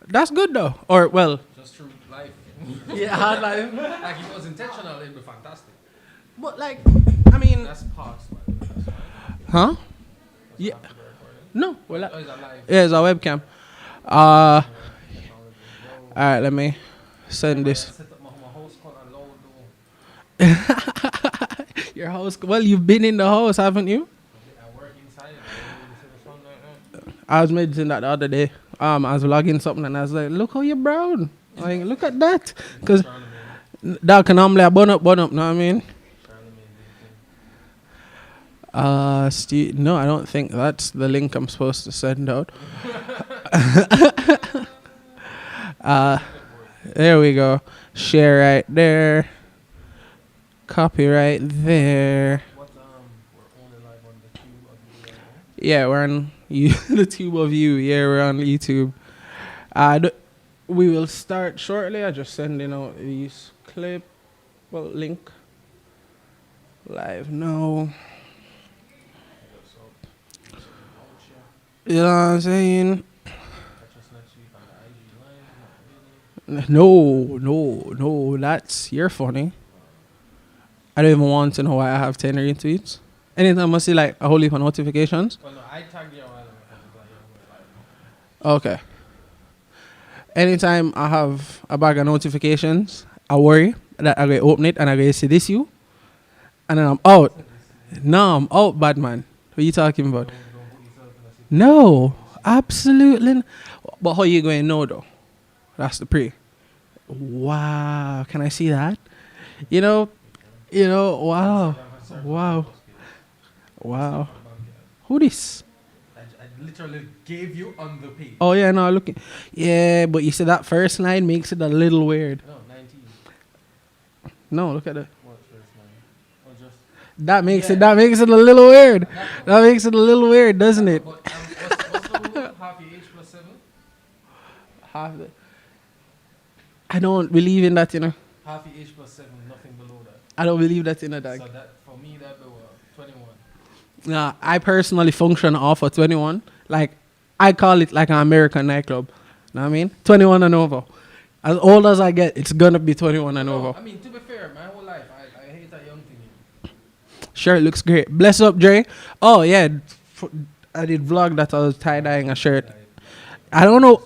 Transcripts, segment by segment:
That's good though. Or well, Just through life. yeah, hard life. Like if it was intentional, it'd be fantastic. But like, I mean, That's past, by the way. That's fine. huh? That's Yeah. after the recording. No. Well, Oh, is that live? yeah, it's a webcam. Yeah, technology. Yo. All right. Let me send I this. set up my host call and load though. Your house. Well, you've been in the house, haven't you? I work inside. I don't really see the sun like that. I was mentioning that the other day. I was vlogging something and I was like, look how you're brown. Like, look at that. Because that can normally a bun up, know what I mean? No, I don't think that's the link I'm supposed to send out. There we go. Share right there. Copy right there. We're only live on the tube of the Yeah, we're on the tube of you. Yeah, we're on YouTube. We will start shortly. I just sending out these clip. Well, link. Live now. You know what I'm saying? No. That's you're funny. I don't even want to know why I have 10 retweets. Anytime I see like a whole heap of notifications. Well, no, I tagged you a while ago. Okay. Anytime I have a bag of notifications, I worry that I go open it and I go see this you. And then I'm out. No, I'm out, bad man. What are you talking about? No, absolutely. But how you going to know though? That's the pre. Wow, can I see that? You know, wow. Who this? I literally gave you on the page. Oh yeah, no, looking. Yeah, but you see that first line makes it a little weird. No, 19. No, look at that. What first line? Oh, just. That makes it a little weird. That makes it a little weird, doesn't it? But, what's the rule? Half your age plus 7? Half the. I don't believe in that, Half your age plus 7, nothing below that. I don't believe that, dog. So that, for me, that be 21. Nah, I personally function off of 21. Like, I call it like an American nightclub. Know what I mean? 21 and over. As old as I get, it's gonna be 21 and over. I mean, to be fair, my whole life, I hate a young thing. Shirt looks great. Bless up, Dre. Oh yeah, I did vlog that I was tie dyeing a shirt. I don't know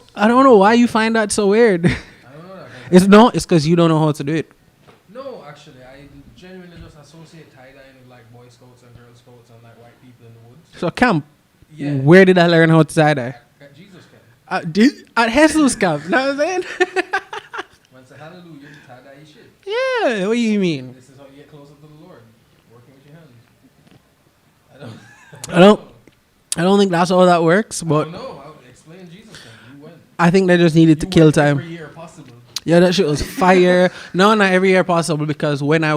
why you find that so weird. I don't know that. It's because you don't know how to do it. No, actually, I genuinely just associate tie-dyeing with like Boy Scouts and Girl Scouts and like white people in the woods. So camp. Yeah. Where did I learn how to tie dye? At Jesus camp. At Jesus camp. Know what I'm saying? Man say hallelujah, you tie-dye your shit. Yeah. What do you mean? This is how you get closer to the Lord. Working with your hands. I don't think that's how that works. I But don't know. I'll explain Jesus camp. You went. I think they just needed to kill went time. every year possible. Yeah, that shit was fire. No, not every year possible because when I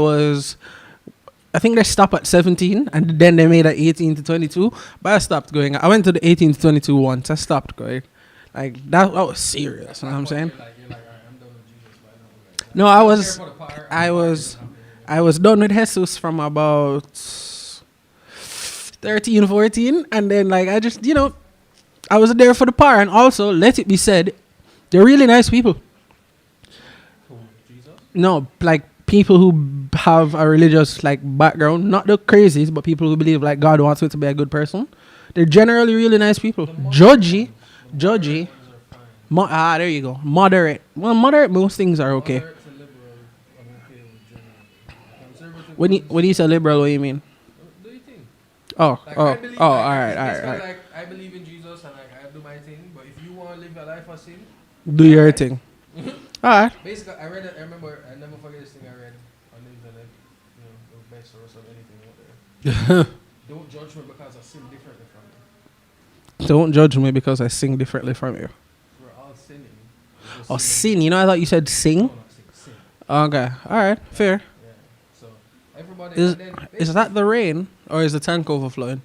think they stopped at 17 and then they made it 18 to 22. But I stopped going. I went to the 18 to 22 once. I stopped going. Like, that was serious. You know what I'm saying? You're like, all right, I'm done with Jesus. But I don't No, I was done with Jesus from about 13, 14. And then, like, I just, I was there for the power. And also, let it be said, they're really nice people. Who, Jesus? No, like people who have a religious like background, not the crazies, but people who believe like God wants me to be a good person. They're generally really nice people. Judgy. There you go. Moderate. Well, moderate. Most things are okay. Moderate to liberal, I'm okay with general. Conservative. When you say liberal, what do you mean? Do you think? Oh, Like, oh, I believe, oh. like, All right. Like, I believe in Jesus and like I do my thing, but if you want to live your life as sin, Do your thing. All right. basically, I read it. I remember. I never forget this thing I read on the internet. The best source of anything out there. Don't judge me because I sin differently from you. Don't judge me because I sing differently from you. We're all sinning. Oh, sin. You know, I thought you said sing. No, not sin. Okay. All right. Fair. Yeah. So everybody. and then Is that the rain or is the tank overflowing?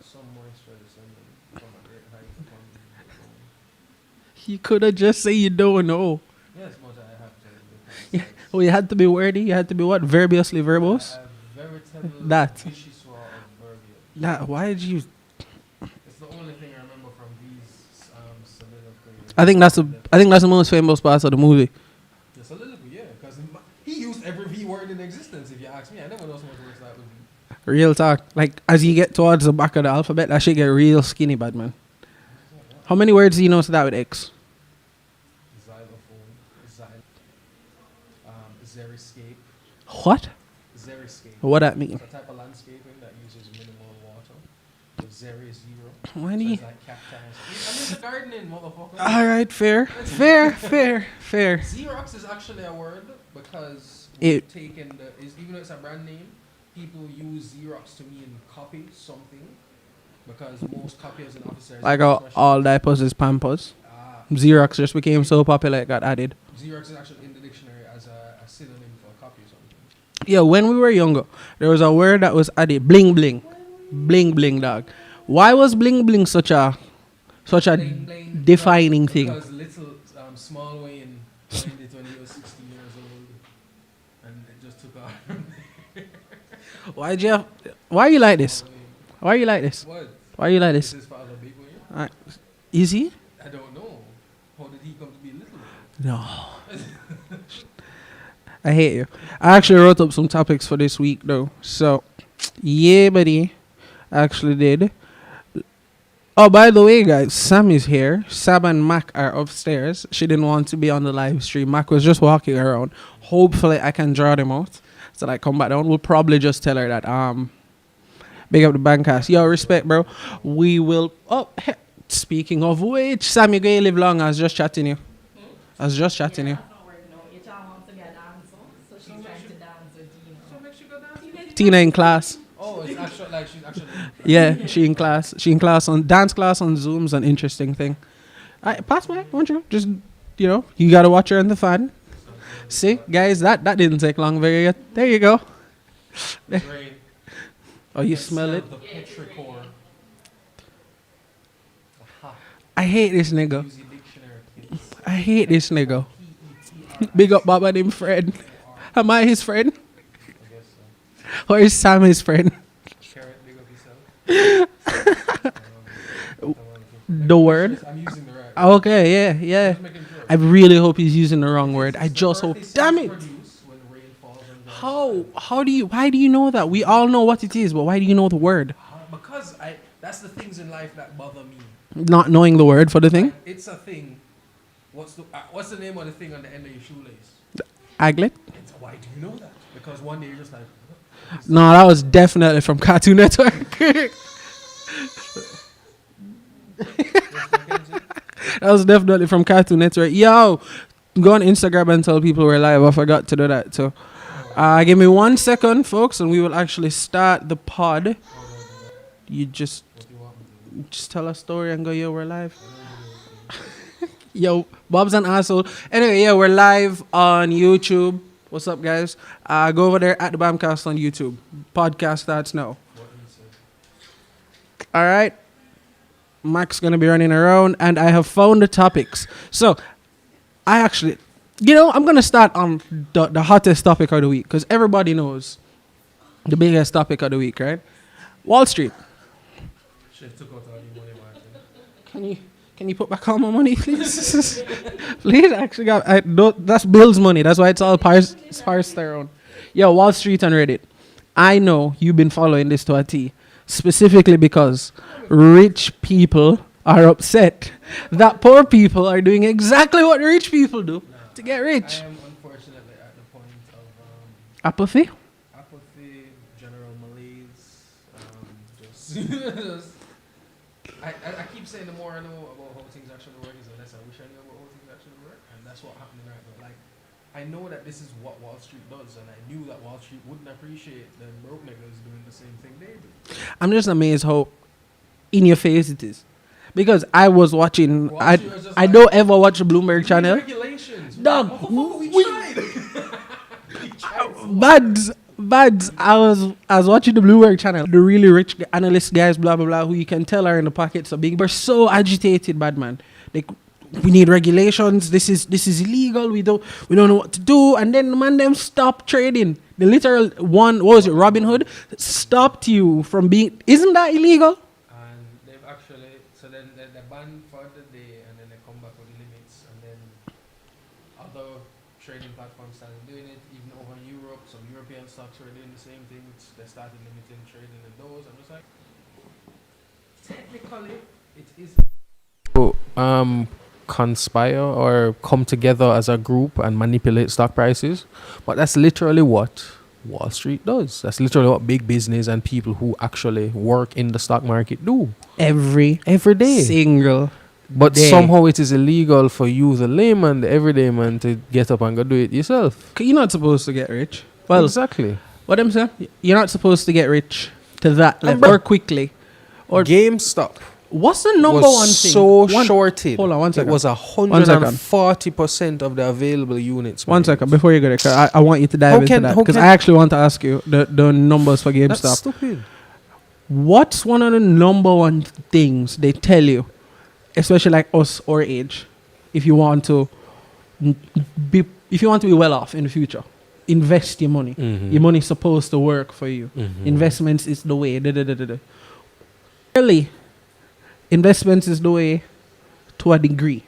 some moisture descending from a great height upon me. You could have just said you don't know. Yes, but I have to. Yeah. Oh, you had to be wordy. You had to be what? Verbosely verbose? I have veritable That. vichyssoise of Why did you... It's the only thing I remember from these soliloquies. I think that's the most famous part of the movie. The soliloquy, yeah, because he used every V word in existence. If you ask me, I never know so much words that with V. Real talk. Like as you get towards the back of the alphabet, that shit get real skinny, bad man. How many words do you know to that with X? Xylophone, xeriscape, What? xeriscape. What that mean? It's a type of landscaping that uses minimal water. The xer is zero. Why So do you? it's like cacti. I'm into gardening, motherfucker. All right, fair, fair. Xerox is actually a word because It- we've taken even though it's a brand name, people use Xerox to mean copy something because most copiers and officers Like use machines. all diapers is Pampers. Xerox just became so popular it got added. Xerox is actually in the dictionary as a synonym for a copy or something. Yeah, when we were younger, there was a word that was added. Bling bling, bling bling, dog. Why was bling bling such a Bling, bling, defining thing? Because little small Wayne coined it when he was 16 years old, and it just took off. Why you like this? Why you like this? What? Why you like Is this? his father big Wayne? Is he? I don't know. How did he come to be little? No. I hate you. I actually wrote up some topics for this week though. So, yeah, buddy. I actually did. Oh, by the way, guys, Sam is here. Sam and Mac are upstairs. She didn't want to be on the live stream. Mac was just walking around. Hopefully, I can draw them out. So I come back down. We'll probably just tell her that big up the Bamcast. Yo, respect, bro. We will. Oh, speaking of which, Sam, you gonna live long? I was just chatting you. I was just chatting you. Tina in class. Oh, it's actually like she's actually. Yeah, she in class. She in class on dance class on Zoom's an interesting thing. Pass by, won't you? Just you gotta watch her in the fan. See, guys, that didn't take long. There you go. Rain. Oh, you smell it? The petrichor. Aha. I hate this nigga. Use your dictionary, kids. I hate this nigga. Big up Baba named friend. Am I his friend? I guess so. Or is Sam his friend? Carrot, big up yourself. The word? I'm using the right. Okay, yeah. Just making sure. I really hope he's using the wrong word. I It's the just earth hope. they say Damn to it! produce when rain falls on dry How do you? Why do you know that? We all know what it is, but why do you know the word? Because that's the things in life that bother me. Not knowing the word for the thing. It's a thing. What's the name of the thing on the end of your shoelace? Aglet? Why do you know that? Because one day you're just like, No, that was definitely from Cartoon Network. That was definitely from Cartoon Network. Yo, go on Instagram and tell people we're live. I forgot to do that too. Give me 1 second, folks, and we will actually start the pod. You just tell a story and go, yo, we're live. Yo, Bob's an asshole. Anyway, yeah, we're live on YouTube. What's up, guys? Go over there at the Bamcast on YouTube. Podcast starts now. All right. Mac's going to be running around, and I have found the topics. So, I actually, I'm going to start on the hottest topic of the week, because everybody knows the biggest topic of the week, right? Wall Street. shit, took out all your money, man. Can you put back all my money, please? Please, actually, that's Bill's money. That's why it's all parsed around. Yo, Wall Street and Reddit. I know you've been following this to a T, specifically because rich people are upset that poor people are doing exactly what rich people do to get rich. I am unfortunately at the point of Apathy? general malaise. Just I keep saying the more I know about how things actually work is the less I wish I knew about how things actually work, and that's what happened right now. Like, I know that this is what Wall Street does, and I knew that Wall Street wouldn't appreciate the broke niggas doing the same thing they do. I'm just amazed how in your face it is. Because I was watching, Wall I Street was just I like, don't ever watch the Bloomberg channel. Regulations. Dog, We we- tried. We tried so hard. Bads. I was watching the Bloomberg channel. The really rich analyst guys, blah blah blah, who you can tell are in the pockets of big, but so agitated, bad man. Like, we need regulations. This is illegal. We don't know what to do. And then the man them stop trading. The literal one, what was it? Robin Hood stopped you from being. Isn't that illegal? And they've actually, so then they ban for the day, and then they come back with limits trading platforms started doing it. Even over in Europe, some European stocks were doing the same thing. They started limiting trading in those. I'm just like, technically, it is. Conspire or come together as a group and manipulate stock prices, but that's literally what Wall Street does. That's literally what big business and people who actually work in the stock market do Every day. single But day. somehow it is illegal for you, the layman, the everyday man, to get up and go do it yourself. You're not supposed to get rich. Well, exactly. what I'm saying, you're not supposed to get rich to that level bro, or quickly. Or GameStop what's the number was one thing? so shorted. Hold on, 1 second. It was 140% of the available units. 1 second before you go there, 'cause I want you to dive into that because I actually want to ask you the numbers for GameStop. That's stupid. What's one of the number one things they tell you, especially like us our age, if you want to be well off in the future? Invest your money. Mm-hmm. Your money's supposed to work for you. Mm-hmm. Investments is the way. Really, investments is the way to a degree.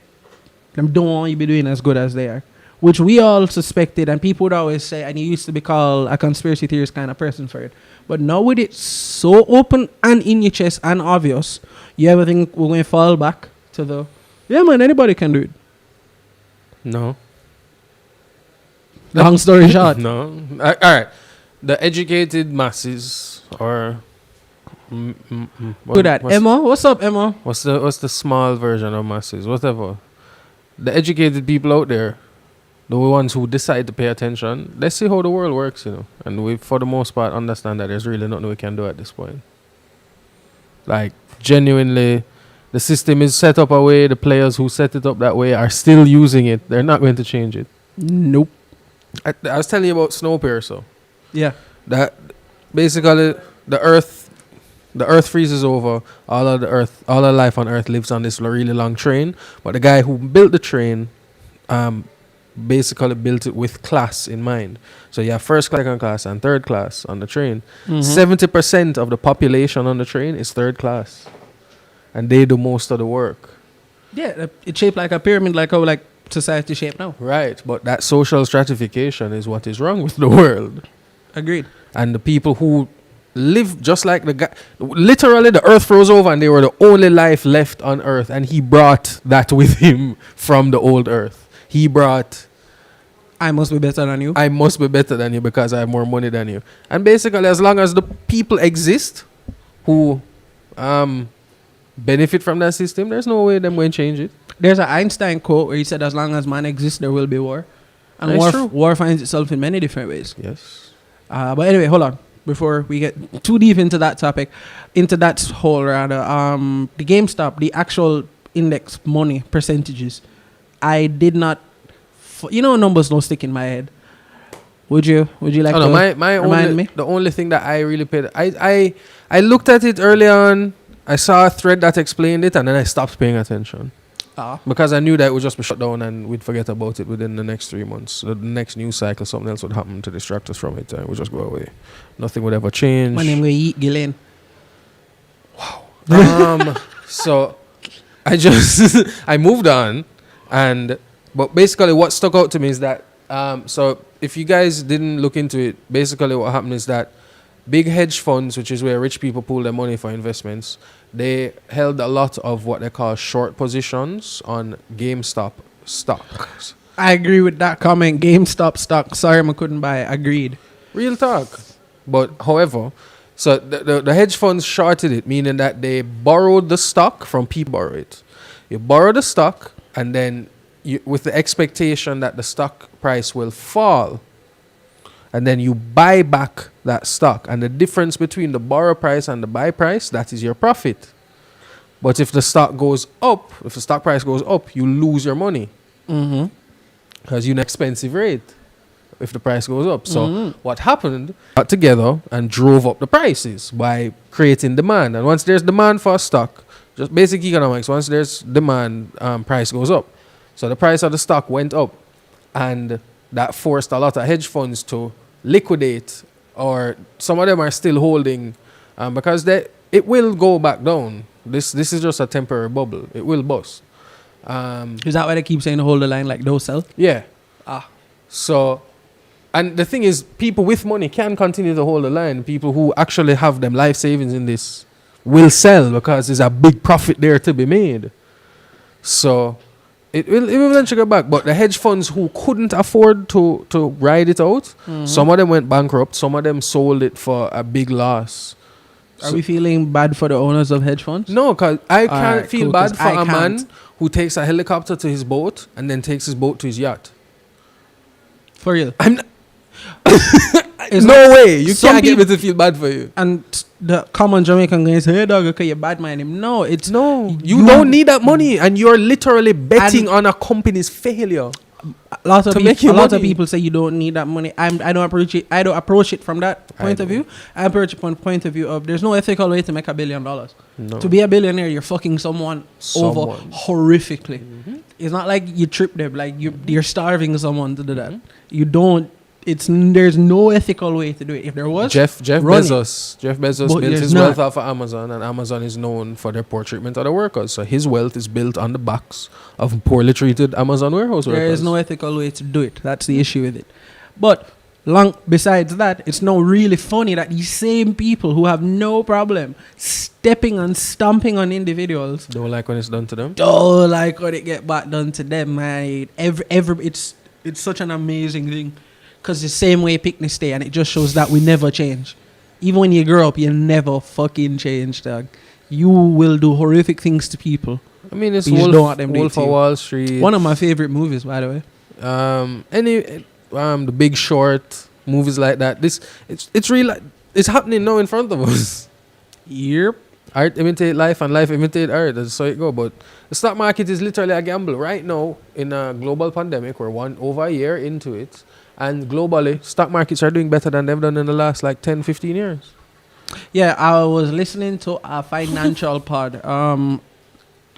Them don't want you to be doing as good as they are, which we all suspected, and people would always say, and you used to be called a conspiracy theorist kind of person for it. But now with it so open and in your chest and obvious, you ever think we're going to fall back to the, yeah man, anybody can do it? No. Long story short. No. All right. The educated masses or Do that. Emma, what's up, Emma? What's the small version of masses? Whatever. The educated people out there, the ones who decide to pay attention, let's see how the world works, And we, for the most part, understand that there's really nothing we can do at this point. Like, genuinely, the system is set up a way, the players who set it up that way are still using it. They're not going to change it. Nope. I was telling you about Snowpiercer. Yeah. That basically the Earth freezes over. All of life on Earth lives on this really long train. But the guy who built the train, basically built it with class in mind. So you have first class, second class, and third class on the train. 70% of the population on the train is third class, and they do most of the work. Yeah, it's shaped like a pyramid, like how like society shaped now. Right, but that social stratification is what is wrong with the world. Agreed. And the people who live just like the guy, literally the Earth froze over and they were the only life left on Earth, and he brought that with him from the old Earth. He brought, I must be better than you. I must be better than you because I have more money than you. And basically, as long as the people exist who benefit from that system, there's no way them going to change it. There's an Einstein quote where he said, as long as man exists, there will be war. And That's true. war finds itself in many different ways. Yes. But anyway, hold on. Before we get too deep into that topic, into that whole rather, the GameStop, the actual index money percentages, I did not, numbers don't stick in my head. Would you like to remind me? The only thing that I really paid, I looked at it early on. I saw a thread that explained it, and then I stopped paying attention. Because I knew that it would just be shut down and we'd forget about it within the next 3 months. The next news cycle, something else would happen to distract us from it, and it would just go away. Nothing would ever change. My name will eat Gillian. Wow. So I moved on, but basically what stuck out to me is that so if you guys didn't look into it, basically what happened is that big hedge funds, which is where rich people pool their money for investments, they held a lot of what they call short positions on GameStop stocks. I agree with that comment. GameStop stock. Sorry, I couldn't buy it. Agreed. Real talk. But however, so the hedge funds shorted it, meaning that they borrowed the stock from people. Borrow it. You borrow the stock, and then with the expectation that the stock price will fall, and then you buy back that stock, and the difference between the borrow price and the buy price, that is your profit. But if the stock goes up, if the stock price goes up, you lose your money because you're an expensive rate if the price goes up. So what happened? Got together and drove up the prices by creating demand. And once there's demand for a stock, just basic economics, once there's demand, price goes up. So the price of the stock went up, and that forced a lot of hedge funds to liquidate, or some of them are still holding because it will go back down. This is just a temporary bubble. It will bust. Is that why they keep saying hold the line, like don't sell? Yeah. So, and the thing is, people with money can continue to hold the line. People who actually have them life savings in this will sell because there's a big profit there to be made. So it will eventually go back. But the hedge funds who couldn't afford to ride it out, some of them went bankrupt. Some of them sold it for a big loss. Are we feeling bad for the owners of hedge funds? No, because I can't Alright, feel cool, bad 'cause for I a man can't. who takes a helicopter to his boat and then takes his boat to his yacht. For real. I'm not, It's no way. You some can't get me peop- to feel bad for you. And the common Jamaican guy say, hey dog, okay, you bad mind him. No, it's No, you don't need that money, and you're literally betting And- on a company's failure. a lot of to people, make you a lot of money. people say you don't need that money. I don't approach it. I don't approach it from that point of do. view. I approach it from the point of view of there's no ethical way to make $1 billion. No. To be a billionaire, you're fucking someone over Someone. horrifically. It's not like you trip them, like you're starving someone to do that. You don't. There's no ethical way to do it. If there was, Jeff run it. Bezos But built there's his not. wealth off of Amazon, and Amazon is known for their poor treatment of the workers. So his wealth is built on the backs of poorly treated Amazon warehouse workers. there is no ethical way to do it. That's the issue with it. But besides that, it's now really funny that these same people who have no problem stepping and stomping on individuals Don't like when it's done to them. don't like when it get back done to them, man. It's such an amazing thing. Because the same way picnic stay, and it just shows that we never change. Even when you grow up, you never fucking change, dog. You will do horrific things to people. I mean, it's You just don't want them to Wolf do it of to you. Wall Street. One of my favorite movies, by the way. The Big Short, movies like that. It's real. It's happening now in front of us. Yep. Art imitate life and life imitate art. That's how it go. But the stock market is literally a gamble right now in a global pandemic. We're over a year into it, and globally, stock markets are doing better than they've done in the last 10, 15 years. Yeah, I was listening to a financial pod. I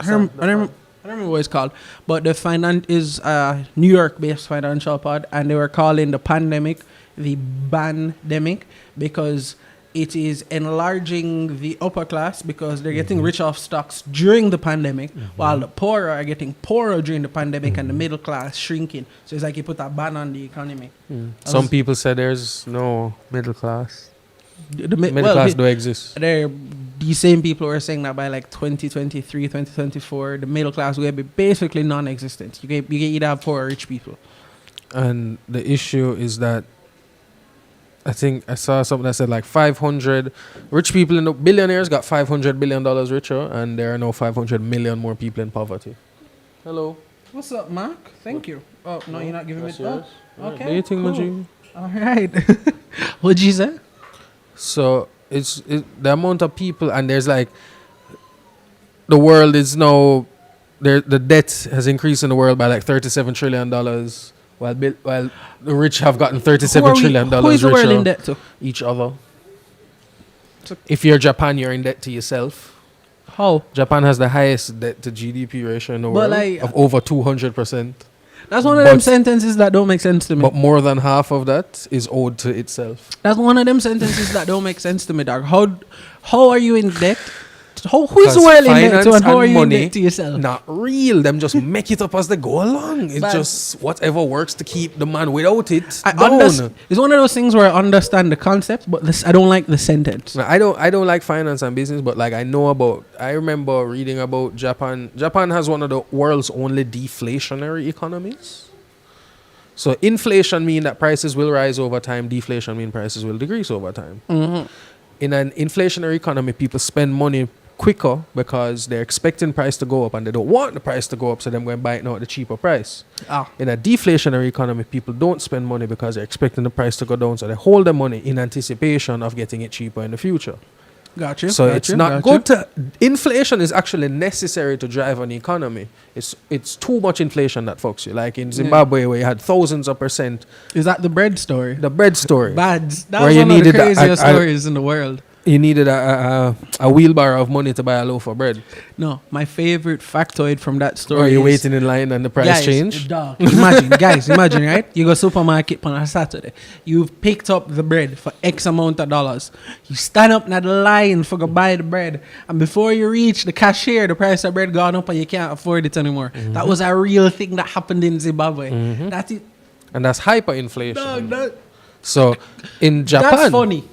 don't remember what it's called, but the is a New York-based financial pod, and they were calling the pandemic the bandemic because it is enlarging the upper class because they're getting rich off stocks during the pandemic, while the poor are getting poorer during the pandemic, and the middle class shrinking. So it's like you put a ban on the economy. Some people say there's no middle class. The Middle class do exist. These same people were saying that by 2023, 2024, the middle class will be basically non-existent. You can either have poor or rich people. And the issue is that I think I saw something that said 500 rich people in the billionaires got $500 billion richer, and there are now 500 million more people in poverty. Hello. What's up, Mark? Thank you. Oh, no, you're not giving me That's that. yours. Okay, Do you think, cool. Majid? All right. What'd you say? So it's the amount of people, and there's the world is now the debt has increased in the world by $37 trillion, while the rich have gotten $37 trillion Who is the world in debt to? each other. If you're Japan, you're in debt to yourself. How? Japan has the highest debt to GDP ratio in the But world of over 200%. That's one of them sentences that don't make sense to me. But more than half of that is owed to itself. That's one of them sentences that don't make sense to me, dog. How are you in debt? Who is the world in debt to, and how are you in debt to yourself? Not real. Them just make it up as they go along. It's But- just whatever works to keep the man without it I down. understand. It's one of those things where I understand the concept, but I don't like the sentence. Now, I don't like finance and business, but I remember reading about Japan. Japan has one of the world's only deflationary economies. So inflation means that prices will rise over time. Deflation means prices will decrease over time. In an inflationary economy, people spend money quicker because they're expecting price to go up and they don't want the price to go up, so they're going to buy it now at a cheaper price. In a deflationary economy, people don't spend money because they're expecting the price to go down, so they hold the money in anticipation of getting it cheaper in the future. Gotcha. So it's not good to... Inflation is actually necessary to drive an economy. It's too much inflation that fucks you. Like in Zimbabwe, where you had thousands of %. Is that the bread story? The bread story. Bads. That Where was you one of the needed craziest stories in the world. You needed a wheelbarrow of money to buy a loaf of bread. No, my favorite factoid from that story Or you're is, waiting in line and the price change. dog, imagine, right? You go supermarket on a Saturday. You've picked up the bread for X amount of dollars. You stand up in the line for go buy the bread. And before you reach the cashier, the price of bread gone up and you can't afford it anymore. That was a real thing that happened in Zimbabwe. That is... And that's hyperinflation. Dog, So in Japan, that's funny.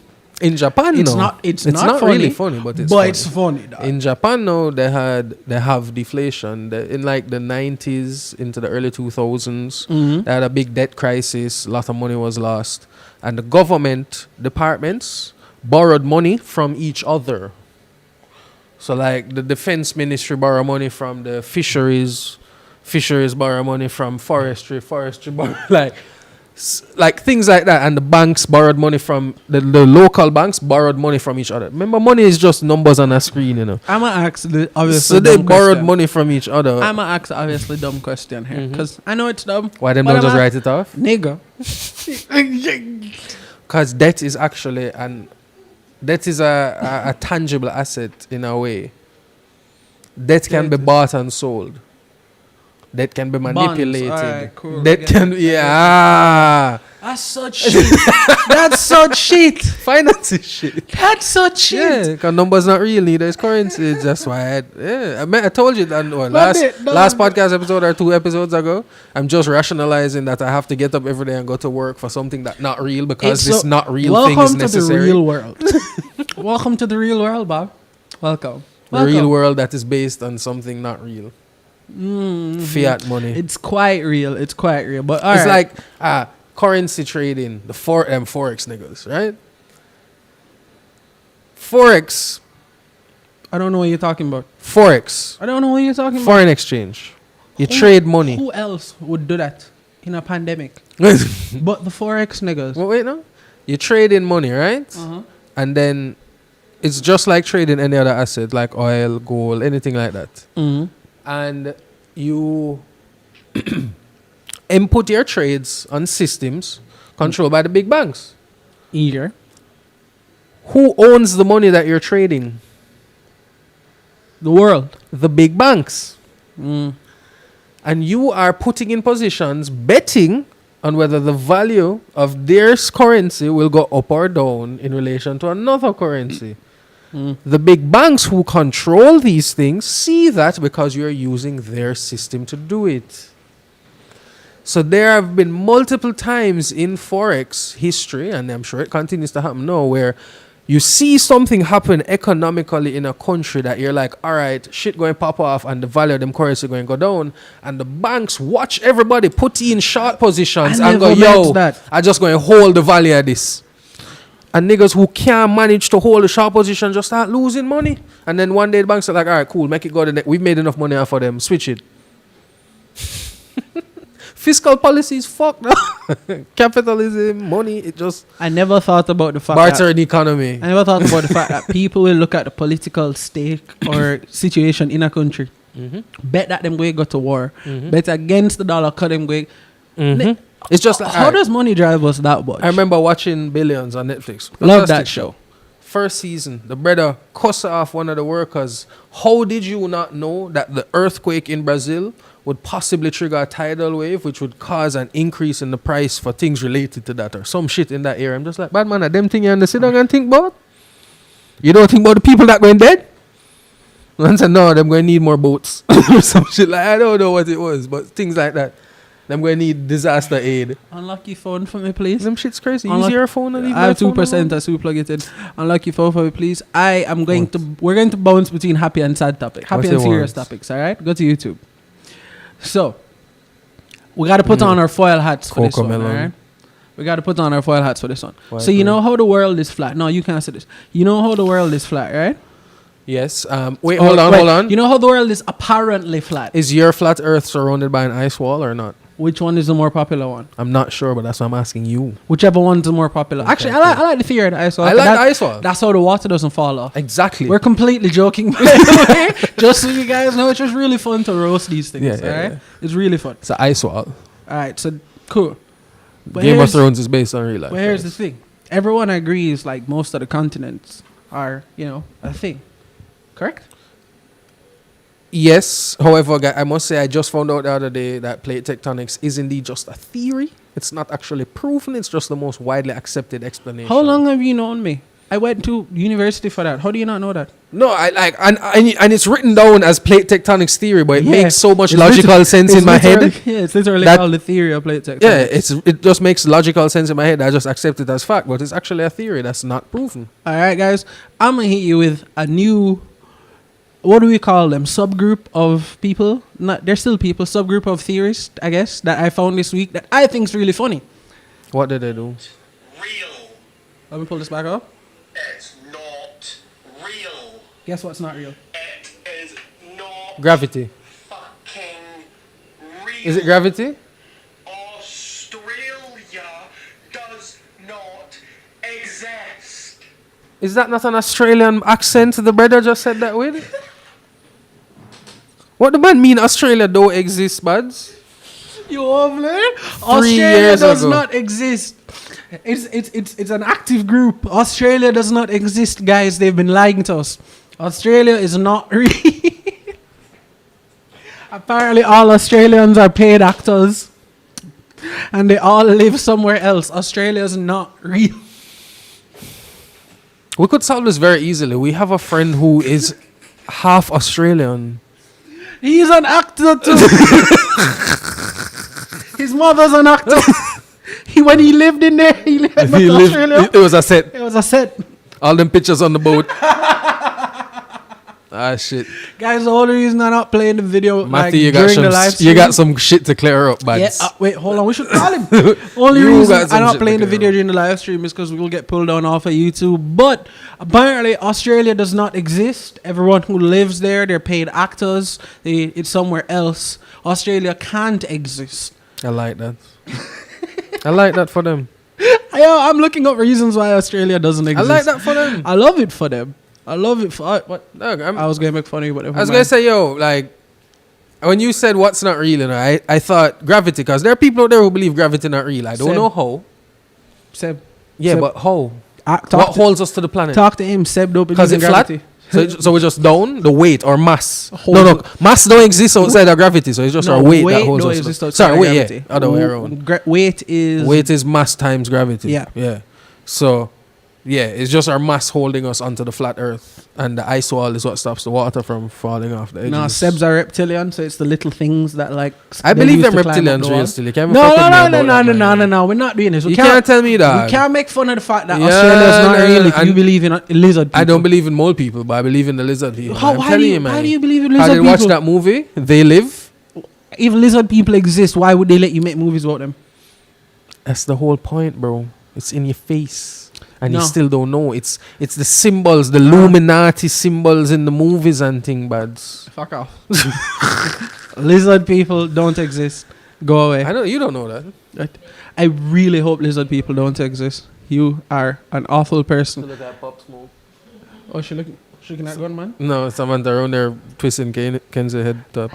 in Japan, It's no, not. It's not really funny, funny, but it's funny. it's funny. Dog. In Japan, no, they have deflation. In like the 90s into the early 2000s, they had a big debt crisis. A lot of money was lost, and the government departments borrowed money from each other. So like the defense ministry borrow money from the fisheries borrow money from forestry borrow like things like that, and the banks borrowed money from the local banks borrowed money from each other. Remember, money is just numbers on a screen, you know. I'm gonna ask the obviously. So they dumb borrowed question. money from each other. I'm gonna ask the obviously dumb question here because I know it's dumb. Why them but don't just I'm write it off? Nigga. Because debt is actually a tangible asset in a way. Debt can be bought and sold. Debt can be manipulated. Alright, cool. Debt can That's such shit. That's such shit. finance is shit. That's such shit. Yeah, because numbers not real, neither is currency. That's why I told you that last podcast episode or 2 episodes ago. I'm just rationalizing that I have to get up every day and go to work for something that's not real because this not real thing is necessary. Welcome to the real world. Welcome to the real world, Bob. Welcome. The real world that is based on something not real. Fiat money. It's quite real. It's quite real. But It's like currency trading, the forex niggas, right? Forex. I don't know what you're talking about. Forex. I don't know what you're talking about. Foreign exchange. You trade money. Who else would do that in a pandemic? But But the forex niggas. wait, no. You trade in money, right? And then it's just like trading any other asset, like oil, gold, anything like that. And you input your trades on systems controlled by the big banks. Eager. Who owns the money that you're trading? The world. The big banks. And you are putting in positions, betting on whether the value of their currency will go up or down in relation to another currency. The big banks who control these things see that because you're using their system to do it. So there have been multiple times in Forex history, and I'm sure it continues to happen now, where you see something happen economically in a country that you're like, all right, shit going to pop off and the value of them currency going to go down. And the banks watch everybody put in short positions and go, yo, I'm just going to hold the value of this. And niggas who can't manage to hold a sharp position just start losing money. And then one day the banks are like, all right, cool, make it go the next. We've made enough money off of them. Switch it. Fiscal policy is fucked up. Capitalism, money, it just... I never thought about the fact bartering economy. I never thought about the fact that people will look at the political stake or situation in a country. Bet that them going to go to war. Bet against the dollar, cut them going... It's just like, how does money drive us that much? I remember watching Billions on Netflix. Love that show. First season, the brother cussed off one of the workers. How did you not know that the earthquake in Brazil would possibly trigger a tidal wave, which would cause an increase in the price for things related to that or some shit in that area? I'm just like, bad man, them thing you on the sit down and think about? You don't think about the people that going dead? And said, no, them going to need more boats or some shit like, I don't know what it was, but things like that. Them going to need disaster aid. Unlock your phone for me, please. Them shit's crazy. Use your phone and leave I have 2% as we plug it in. Unlock your phone for me, please. We're going to bounce between happy and sad topics. Happy and serious topics, all right? Go to YouTube. So, we got to put on our foil hats for this one, all right? We got to put on our foil hats for this one. So, you know how the world is flat? No, you can't say this. You know how the world is flat, right? Yes. Hold on. You know how the world is apparently flat? Is your flat earth surrounded by an ice wall or not? Which one is the more popular one? I'm not sure, but that's why I'm asking you. Whichever one's the more popular. Okay, actually, I like the theory of the ice wall. I like the ice wall. That's how the water doesn't fall off. Exactly. We're completely joking, by the way. Just so you guys know, it's just really fun to roast these things, alright? Yeah. It's really fun. It's an ice wall. Alright, so cool. But Game of Thrones is based on real life. But here's the thing. Everyone agrees, like, most of the continents are, a thing. Correct? Yes. However, I must say I just found out the other day that plate tectonics is indeed just a theory. It's not actually proven. It's just the most widely accepted explanation. How long have you known me? I went to university for that. How do you not know that? No, I like, and it's written down as plate tectonics theory, but it Yeah. makes so much It's logical sense in my head. Yeah, it's literally that- called the theory of plate tectonics. Yeah, it just makes logical sense in my head. I just accept it as fact, but it's actually a theory that's not proven. All right, guys. I'm going to hit you with a new, what do we call them? Subgroup of people? Not, they're still people. Subgroup of theorists, I guess, that I found this week that I think is really funny. What did they do? Real. Let me pull this back up. It's not real. Guess what's not real? It is not Gravity. fucking real. Is it gravity? Australia does not exist. Is that not an Australian accent the brother just said that with? What the man mean Australia don't exist, buds? You lovely. Australia years does ago. not exist. It's an active group. Australia does not exist, guys. They've been lying to us. Australia is not real. Apparently, all Australians are paid actors, and they all live somewhere else. Australia is not real. We could solve this very easily. We have a friend who is half Australian. He's an actor too. His mother's an actor. When he lived in there, he lived in Australia. It was a set. It was a set. All them pictures on the boat. Ah, shit. Guys, the only reason I'm not playing the video Matthew, like, during the live stream. you got some shit to clear up, man. Yeah, wait, hold on. We should call him. Only You reason got some I'm not shit playing to the clear video up. during the live stream is because we will get pulled down off of YouTube. But apparently, Australia does not exist. Everyone who lives there, they're paid actors. It's somewhere else. Australia can't exist. I like that. I like that for them. I'm looking up reasons why Australia doesn't I exist. like that for them. I love it for them. I love it for what? Look, I was gonna make fun of you, but I was gonna say, yo, like, when you said what's not real, you know, I thought gravity, because there are people out there who believe gravity not real. I don't Seb. know how. Seb. Yeah, Seb. but how? Talk What to, holds us to the planet? talk to him. Seb don't believe Because in it's flat? gravity. So we're just down the weight or mass. Hold No, on. mass don't exist outside of gravity, so it's just our weight that holds don't us. exist outside Sorry, of weight, gravity. yeah, other way around. Weight is Weight is mass times gravity. Yeah. yeah. So, yeah, it's just our mass holding us onto the flat Earth, and the ice wall is what stops the water from falling off the edges. No, Seb's are reptilian, so it's the little things that like. I they believe use them to climb up reptilians the wall. real still. You can't No, fuck with no, me no, about no, no, that, no, no, man. no, no. We're not doing this. You can't tell me that. We can't make fun of the fact that Yeah, Australia's not no, real if you and believe in lizard people. I don't believe in mole people, but I believe in the lizard people. I'm Why telling do you, man. why do you believe in I lizard did people? watch that movie. They live. If lizard people exist, why would they let you make movies about them? That's the whole point, bro. It's in your face, and No. you still don't know. It's the symbols, the Illuminati symbols in the movies and thing, buds. Fuck off. Lizard people don't exist. Go away. I know you don't know that. I really hope lizard people don't exist. You are an awful person. Look at Pop Smoke. Oh, she looking at gun, man. No, Samantha around there twisting Ken's head up.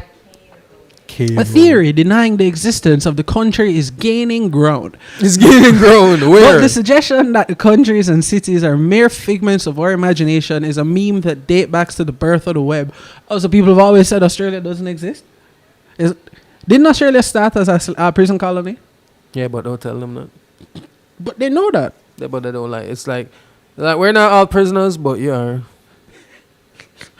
A theory denying the existence of the country is gaining ground. It's getting grown. But Where? the suggestion that the countries and cities are mere figments of our imagination is a meme that dates back to the birth of the web. Also, people have always said Australia doesn't exist. Didn't Australia start as a prison colony? Yeah, but don't tell them that. But they know that. Yeah, but they don't like. It's like we're not all prisoners, but you are.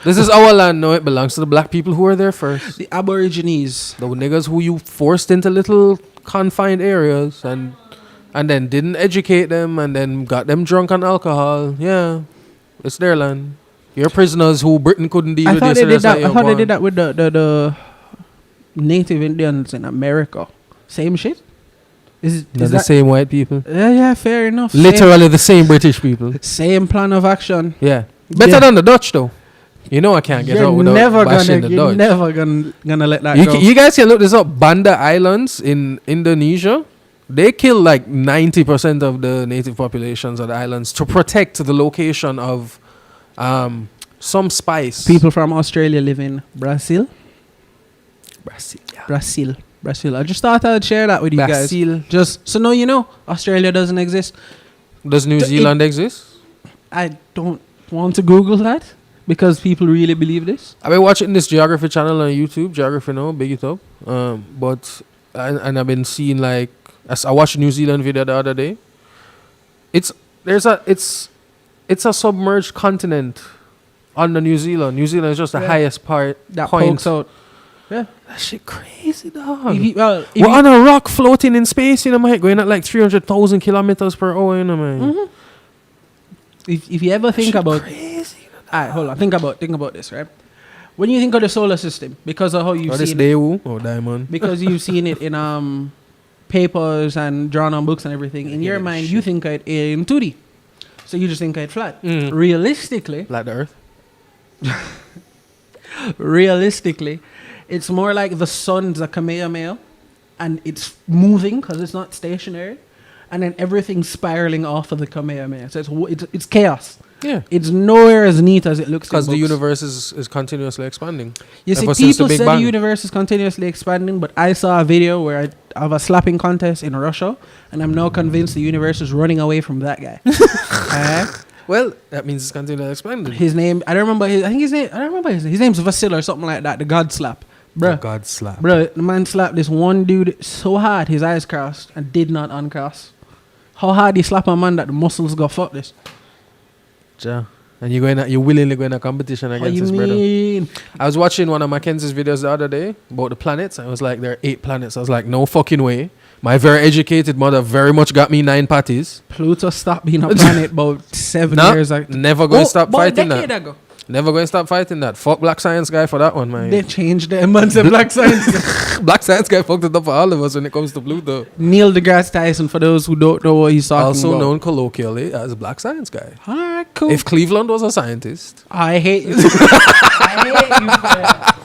This is our land. No, it belongs to the black people who were there first. The Aborigines. The niggas who you forced into little confined areas and then didn't educate them and then got them drunk on alcohol. Yeah, it's their land. You're prisoners who Britain couldn't deal I with. thought this, they so did that's that. how I you thought they go did on. that with the Native Indians in America. Same shit. Is They're the that same white people. Yeah, fair enough. Literally the same British people. Same plan of action. Yeah. Better Yeah. than the Dutch though. You know I can't get out without bashing the you're Dutch. never gonna let that You, go. you guys can look this up. Banda Islands in Indonesia, they kill like 90% of the native populations of the islands to protect the location of some spice. People from Australia live in Brazil. Brazil. Brazil. I just thought I'd share that with you guys. Brazil. Just so now you know, Australia doesn't exist. Does New Zealand exist? I don't want to Google that because people really believe this. I've been watching this geography channel on YouTube. Geography now, big it up. But I've been seeing like I watched a New Zealand video the other day. It's it's a submerged continent under New Zealand. New Zealand is just the Yeah. highest part That point. pokes out. Yeah. That shit crazy, dog. If We're on a rock floating in space, you know, mate, going at like 300,000 kilometers per hour, you know, man. Mhm. If you ever think Shit about, crazy. alright, hold on, think about this, right? When you think of the solar system, because of how you've Oh, this seen it, Daewoo or Diamond. because you've seen it in papers and drawn on books and everything, in your Yeah, mind shit. you think of it in 2D, so you just think of it flat. Mm. Realistically, Like the Earth. realistically, it's more like the sun's a Kamehameha, and it's moving because it's not stationary, and then everything's spiraling off of the Kamehameha. So it's chaos. Yeah. It's nowhere as neat as it looks. Because in the books. universe is continuously expanding. You see, ever since the people Big say Bang. the universe is continuously expanding, but I saw a video where I have a slapping contest in Russia, and I'm now convinced the universe is running away from that guy. Alright? Well, that means it's continually expanding. His name, I don't remember his. I think his name. I don't remember his name. His name's Vasil or something like that. The God slap, bruh. God slap. Bruh, the man slapped this one dude so hard his eyes crossed and did not uncross. How hard he slap a man that the muscles go fuck this? Ja. And you're willingly going to competition What against you his brother. mean? I was watching one of Mackenzie's videos the other day about the planets. I was like, there are 8 planets. I was like, no fucking way. My very educated mother very much got me 9 patties. Pluto stopped being a planet about 7 Nah, years ago. never going to stop about fighting a decade that. ago. Never going to stop fighting that. Fuck Black Science Guy for that one, man. They changed the man said Black Science. Black Science Guy fucked it up for all of us when it comes to Pluto. Neil deGrasse Tyson, for those who don't know what he's talking Also about. known colloquially as Black Science Guy. Alright, cool. If Cleveland was a scientist, I hate you. I hate you for that.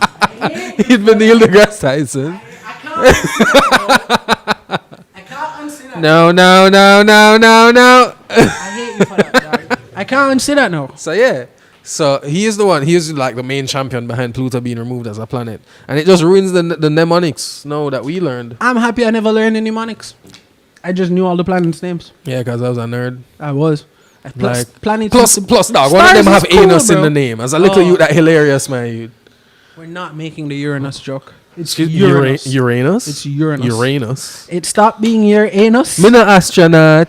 I hate you. he'd be Neil deGrasse Tyson. I can't unsee that. No. I hate you for that, dog. I can't unsee that now. So yeah. So he is the one. He is like the main champion behind Pluto being removed as a planet, and it just ruins the mnemonics now that we learned. I'm happy I never learned any mnemonics. I just knew all the planets' names. Yeah, because I was a nerd. I was. Like, Planets. Plus, dog. One of them Stars have is cool, anus in bro. the name. As a little Oh. you, that hilarious man. You. We're not making the Uranus joke. It's Excuse me, Uranus. Uranus. It's Uranus. Uranus. It stopped being Uranus. Me no astronaut.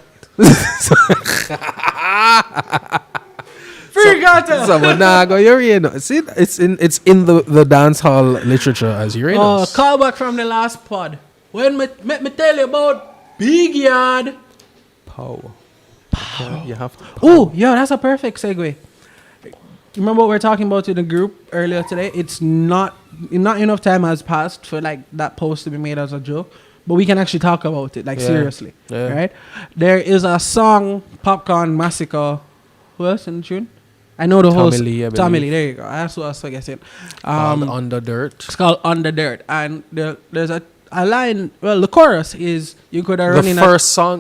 Someone nah go Uranus. See, it's in the dance hall literature as Oh, Uranus. call back from the last pod. When me tell you about Big Yard. Pow. You have to. Oh, yeah, that's a perfect segue. You remember what we were talking about in the group earlier today? It's not enough time has passed for like that post to be made as a joke, but we can actually talk about it like Yeah. seriously, Yeah. right? There is a song, Popcorn Massacre. Who else in the tune? I know the whole Tommy Lee, I Tommy believe. Lee. There you go. That's what I was forgetting. Called Under Dirt. It's called Under Dirt, and there's a line. Well, the chorus is you could have The running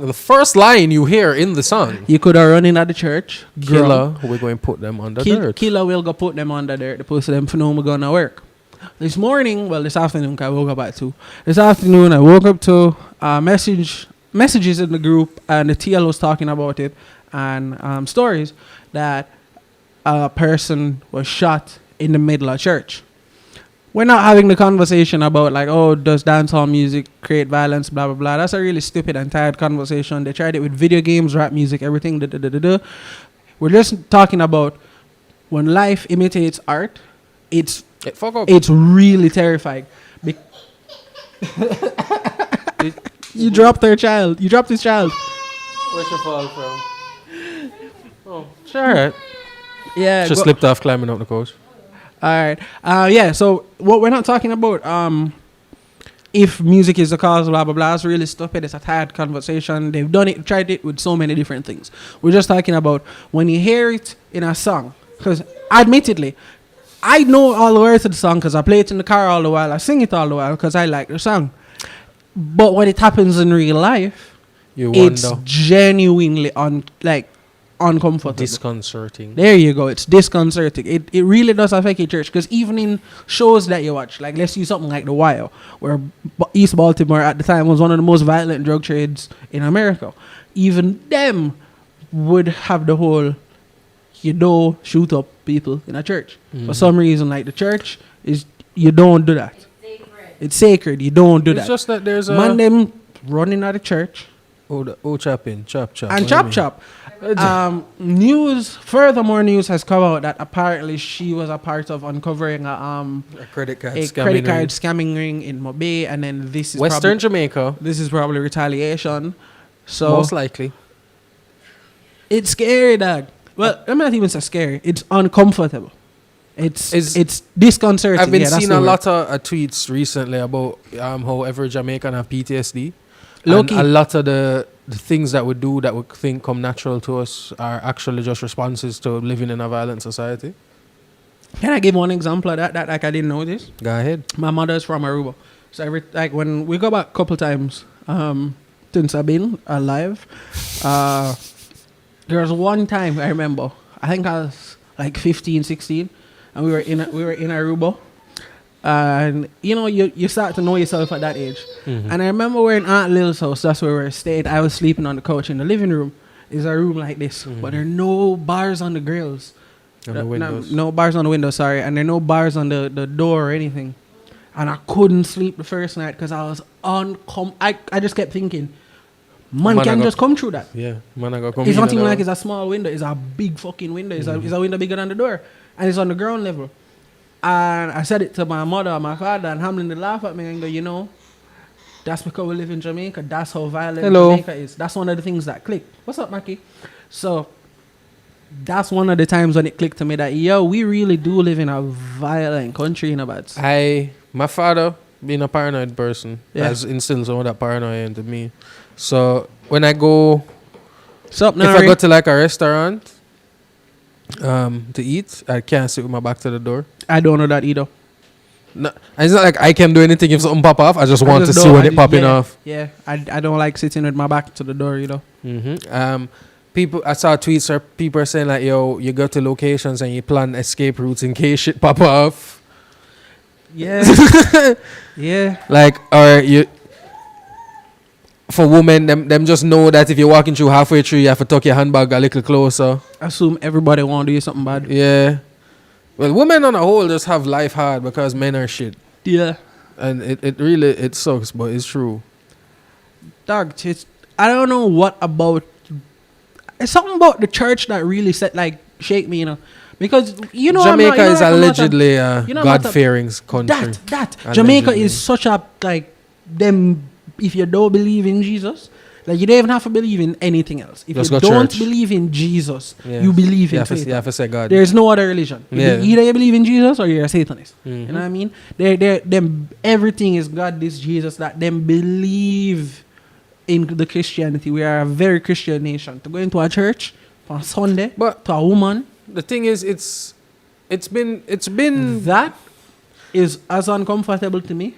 the first line you hear in the song. you could have running at the church. Killer, we're going to put them under dirt. Killer will go put them under dirt. The post them for no gonna work. This afternoon, 'cause I woke up at 2. This afternoon, I woke up to messages in the group, and the TL was talking about it, and stories that a person was shot in the middle of church. We're not having the conversation about like, oh, does dancehall music create violence, blah, blah, blah. That's a really stupid and tired conversation. They tried it with video games, rap music, everything. We're just talking about when life imitates art, it's Fuck up. really terrifying. You dropped their child. You dropped his child. Where's your fall from? Oh, sure. Yeah. Just slipped off climbing up the coach. All right. Yeah. So what we're not talking about. If music is the cause, blah blah blah. It's really stupid. It's a tired conversation. They've tried it with so many different things. We're just talking about when you hear it in a song. Because admittedly, I know all the words to the song because I play it in the car all the while. I sing it all the while because I like the song. But when it happens in real life, You it's wonder. genuinely uncomfortable. Disconcerting. There you go. It's disconcerting. It really does affect your church because even in shows that you watch, like let's use something like The Wire, where East Baltimore at the time was one of the most violent drug trades in America. Even them would have the whole, shoot up people in a church. For some reason, like the church is, you don't do that. It's sacred. You don't do It's that. just that there's a... Man, them running out of church, chop in, chop. And What do you chop mean? chop. Furthermore news has come out that apparently she was a part of uncovering A credit card a scamming credit card ring. scamming ring in Mobay, and then this is Western Jamaica, this is probably retaliation. So most likely. it's scary, dog. Well, I'm not even so scary. It's uncomfortable. It's disconcerting. I've been Yeah, that's seeing the a word. lot of tweets recently about how every Jamaican have PTSD. Low-key. And a lot of the things that we do that we think come natural to us are actually just responses to living in a violent society. Can I give one example of that like I didn't know this? Go ahead. My mother's from Aruba. So when we go back a couple times, since I've been alive, there was one time I remember, I think I was like 15, 16, and we were in Aruba. And you start to know yourself at that age. Mm-hmm. And I remember we're in Aunt Lil's house, that's where we were staying. I was sleeping on the couch in the living room. It's a room like this, but there are no bars on the grills. On the windows. No bars on the window, sorry. And there are no bars on the door or anything. And I couldn't sleep the first night because I was I just kept thinking, man can just come through that. Yeah, man, I got come It's in not even and like out. it's a small window. It's a big fucking window. It's a window bigger than the door. And it's on the ground level. And I said it to my mother and my father, and Hamlin they laugh at me and go, that's because we live in Jamaica. That's how violent Jamaica is. That's one of the things that click. What's up, Mackie? So that's one of the times when it clicked to me that, we really do live in a violent country in a bad. My father, being a paranoid person, has instilled some of that paranoia into me. So when I go, What's up, if I Nari? go to like a restaurant to eat, I can't sit with my back to the door. I don't know that either. No, and it's not like I can do anything if something pop off. I just want to see when it popping off. Yeah, I don't like sitting with my back to the door, People, I saw tweets where people are saying like, yo, you go to locations and you plan escape routes in case shit pop off. Yeah. Yeah. Like, or you, for women, them just know that if you're walking through halfway through, you have to tuck your handbag a little closer. Assume everybody want to do something bad. Yeah. Well, women on a whole just have life hard because men are shit. Yeah. And it really sucks, but it's true. Dog, I don't know what about. It's something about the church that really shake me, because Jamaica is allegedly a you know, God-fearing country. That Allegedly. Jamaica is such a them. If you don't believe in Jesus, you don't even have to believe in anything else. If Just you go don't church. believe in Jesus, Yeah. you believe in You Satan. have to say God. There's no other religion. Yeah. Either you believe in Jesus or you're a Satanist. Mhm. You know what I mean? Them everything is God, this Jesus, that them believe in the Christianity. We are a very Christian nation. To go into a church on Sunday, But to a woman, the thing is, it's been that is as uncomfortable to me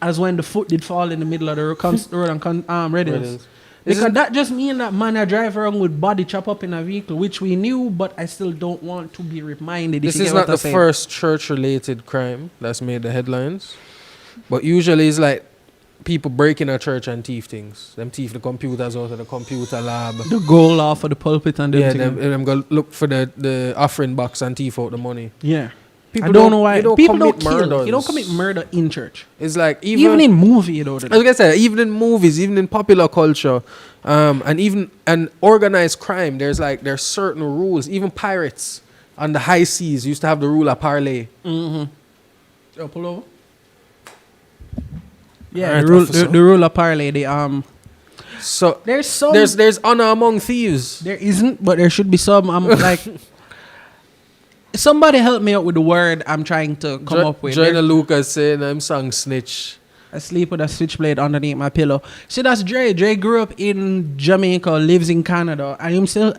as when the foot did fall in the middle of the road on Reynolds. Because that just means that man I drive around with body chop up in a vehicle, which we knew, but I still don't want to be reminded. This is not the first church-related crime that's made the headlines, but usually it's like people break in a church and thief things. Them thief the computers out of the computer lab. The goal off of the pulpit and Yeah, them. them go look for the offering box and thief out the money. Yeah. People I don't know why. People don't commit kill. murders. You don't commit murder in church. It's like Even in movie, you don't do I was that. gonna say, even in movies, even in popular culture, and even and organized crime, there's certain rules. Even pirates on the high seas used to have the rule of parlay. Mm-hmm. Oh, pull over. Yeah, Alright, the rule, officer. the rule of parlay. So There's some. there's honor among thieves. There isn't, but there should be some. I'm like, somebody help me out with the word I'm trying to come up with. Joanna Lucas saying I'm song snitch. I sleep with a switchblade underneath my pillow. See, that's Dre. Dre grew up in Jamaica, lives in Canada, and himself.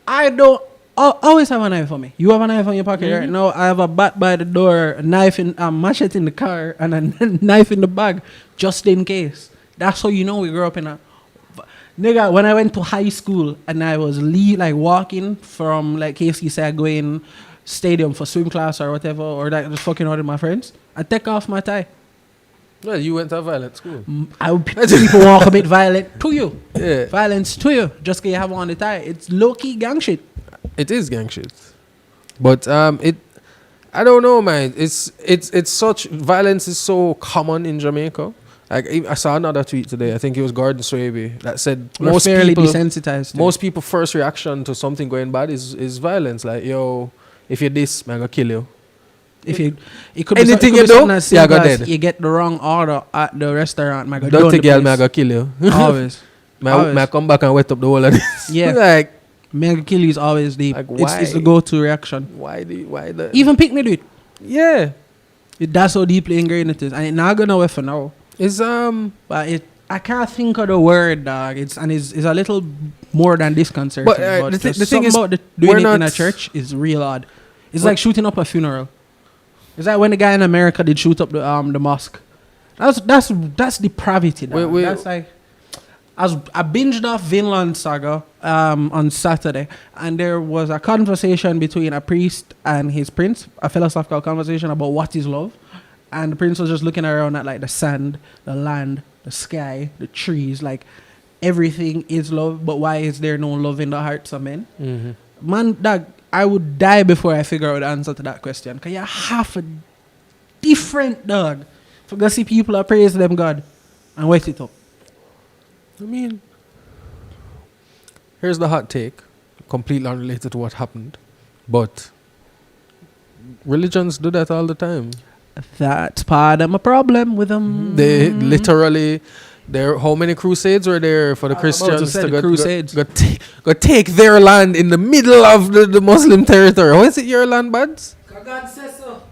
I don't always have a knife on me. You have a knife on your pocket right now. I have a bat by the door, a knife in a machete in the car, and a knife in the bag, just in case. That's how you know we grew up in a. Nigga, when I went to high school and I was walking from KFC going stadium for swim class or whatever, or just fucking out with my friends, I take off my tie. Well, you went to a violent school. People want to commit violence to you. Yeah, Violence to you. Just because you have on the tie. It's low-key gang shit. it is gang shit. But I don't know, man. It's such violence is so common in Jamaica, I saw another tweet today. I think it was Gordon Swaby that said We're fairly desensitized. to it. most people first reaction to something going bad is violence. Like, yo, if you this, man, I gonna kill you. If you, it could Anything be you something do, as yeah, simple go as dead. you get the wrong order at the restaurant. Man, Dirty girl, man, I gonna kill you. always. Always. May I come back and wet up the whole of this. Yeah. Like, Mega kill you is always the Like, it's the why? go-to reaction. why the Even pick me do it. yeah. That's how deeply ingrained it is, and it's not gonna away for now. It's But I can't think of the word, dog. It's a little more than disconcerting. But, But, the the thing thing is, about we're doing it in a not- church is real odd. It's What- like shooting up a funeral. It's like when the guy in America did shoot up the mosque. That's depravity. Dog. Wait. That's like I binged off Vinland Saga on Saturday, and there was a conversation between a priest and his prince, a philosophical conversation about what is love. And the prince was just looking around at like the sand, the land, the sky, the trees, like everything is love. But why is there no love in the hearts of men? Man, dog, I would die before I figure out the answer to that question. Cause you're half a different dog. For go see people that praise them God and wet it up. I mean, here's the hot take, completely unrelated to what happened, but religions do that all the time. That's part of my problem with them. They literally, there. How many crusades were there for the I was about to Christians say to the go, crusades. go take their land in the middle of the Muslim territory? How is it your land, buds? God says so.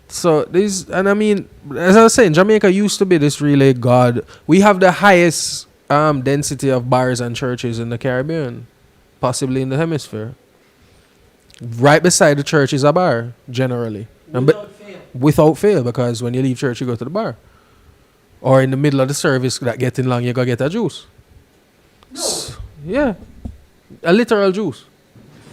So this, and I mean, as I was saying, Jamaica used to be this really god. We have the highest density of bars and churches in the Caribbean, possibly in the hemisphere. Right beside the church is a bar, generally, without fail, because when you leave church, you go to the bar, or in the middle of the service that getting long, you go get a juice. Yeah, a literal juice.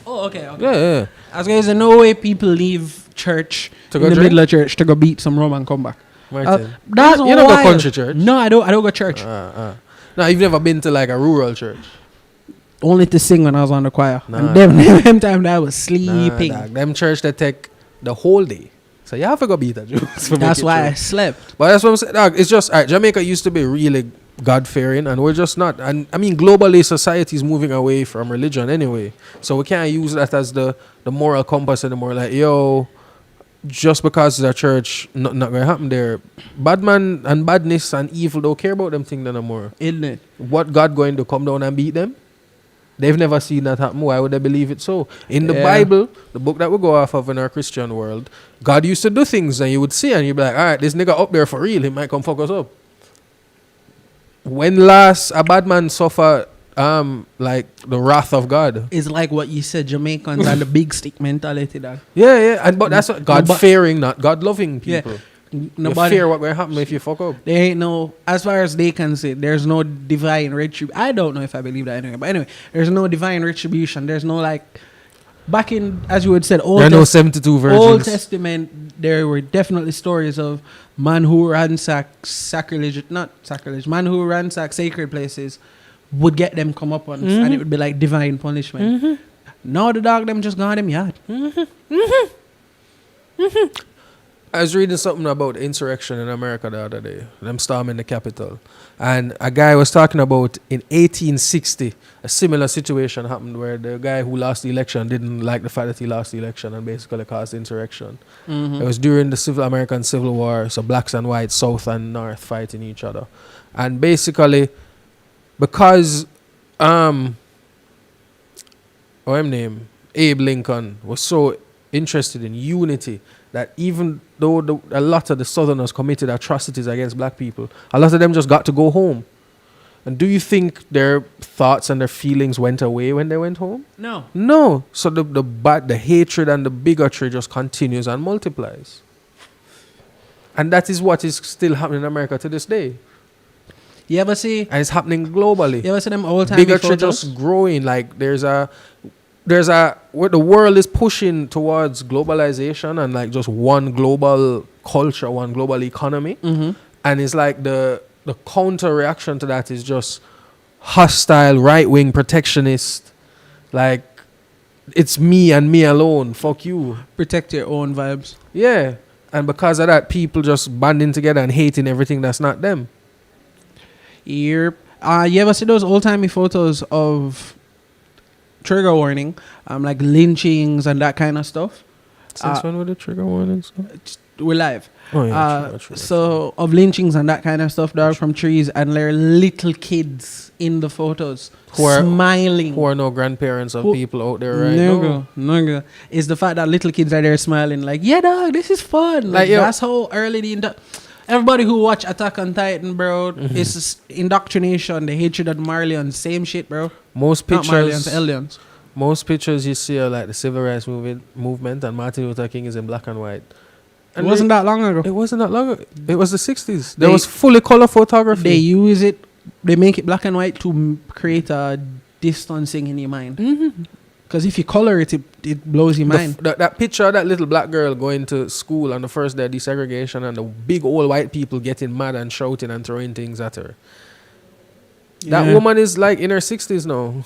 Oh, okay. Yeah. As guys, there's no way people leave church To in go the drink? middle of church to go beat some rum and come back. Martin. That's you don't go wild. country church. No, I don't go church. No, you've never been to like a rural church. Only to sing when I was on the choir. Nah. And them time that I was sleeping. Nah, dog. Them church that take the whole day. So you have to go beat a juice. That's why I slept. But that's what I'm saying. Dog, it's just, alright, Jamaica used to be really God-fearing, and we're just not. And I mean, globally, society is moving away from religion anyway. So we can't use that as the moral compass anymore. Like, yo, just because it's a church, not going to happen there. Bad man and badness and evil don't care about them things anymore. Isn't it? What God going to come down and beat them? They've never seen that happen. Why would they believe it so? In the Yeah. Bible, the book that we go off of in our Christian world, God used to do things and you would see and you'd be like, all right, this nigga up there for real, he might come fuck us up. When last a bad man suffer like the wrath of God? It's like what you said, Jamaicans and the big stick mentality, dog. Yeah, and but that's what God but- fearing, not God loving people. Yeah. You Nobody, fear what will happen if you fuck up. there ain't no, as far as they can say, there's no divine retribution. I don't know if I believe that anyway, but anyway, there's no divine retribution. There's no like, back in, as you would said, There are no 72 virgins. Old Testament, there were definitely stories of man who ransacked man who ransacked sacred places would get them come up on, and it would be like divine punishment. Now the dog them just gone them yard. I was reading something about insurrection in America the other day, them storming the Capitol. And a guy was talking about in 1860, a similar situation happened where the guy who lost the election didn't like the fact that he lost the election and basically caused insurrection. It was during the American Civil War, so blacks and whites, South and North fighting each other. And basically, because, what's his name? Abe Lincoln was so interested in unity that even though a lot of the Southerners committed atrocities against black people, a lot of them just got to go home. And do you think their thoughts and their feelings went away when they went home? No. No. So the hatred and the bigotry just continues and multiplies. And that is what is still happening in America to this day. You ever see? And it's happening globally. You ever see them old time Bigotry just growing. Like there's where the world is pushing towards globalization and like just one global culture, one global economy. And it's like the counter reaction to that is just hostile, right-wing, protectionist. Like, it's me and me alone. Fuck you. Protect your own vibes. Yeah. And because of that, people just banding together and hating everything that's not them. Yep. You ever see those old-timey photos of trigger warning, like lynchings and that kind of stuff? Since when were the trigger warnings? We're live. Oh yeah, true. So of lynchings and that kind of stuff, dog, from trees, and there are little kids in the photos smiling. Who are no grandparents of people out there right now. now. It's the fact that little kids are there smiling, like, yeah, dog, this is fun. Like that's how early everybody who watch Attack on Titan, bro, it's just indoctrination, the hatred of Marlians, same shit, bro. Most pictures, not Marlians, aliens. Most pictures you see are like the civil rights movement, and Martin Luther King is in black and white. And it wasn't that long ago. It wasn't that long ago. It was the 60s. There was fully color photography. They use it. They make it black and white to create a distancing in your mind. Because if you color it, it blows your mind. That picture of that little black girl going to school on the first day of desegregation, and the big old white people getting mad and shouting and throwing things at her. Yeah. That woman is like in her 60s now.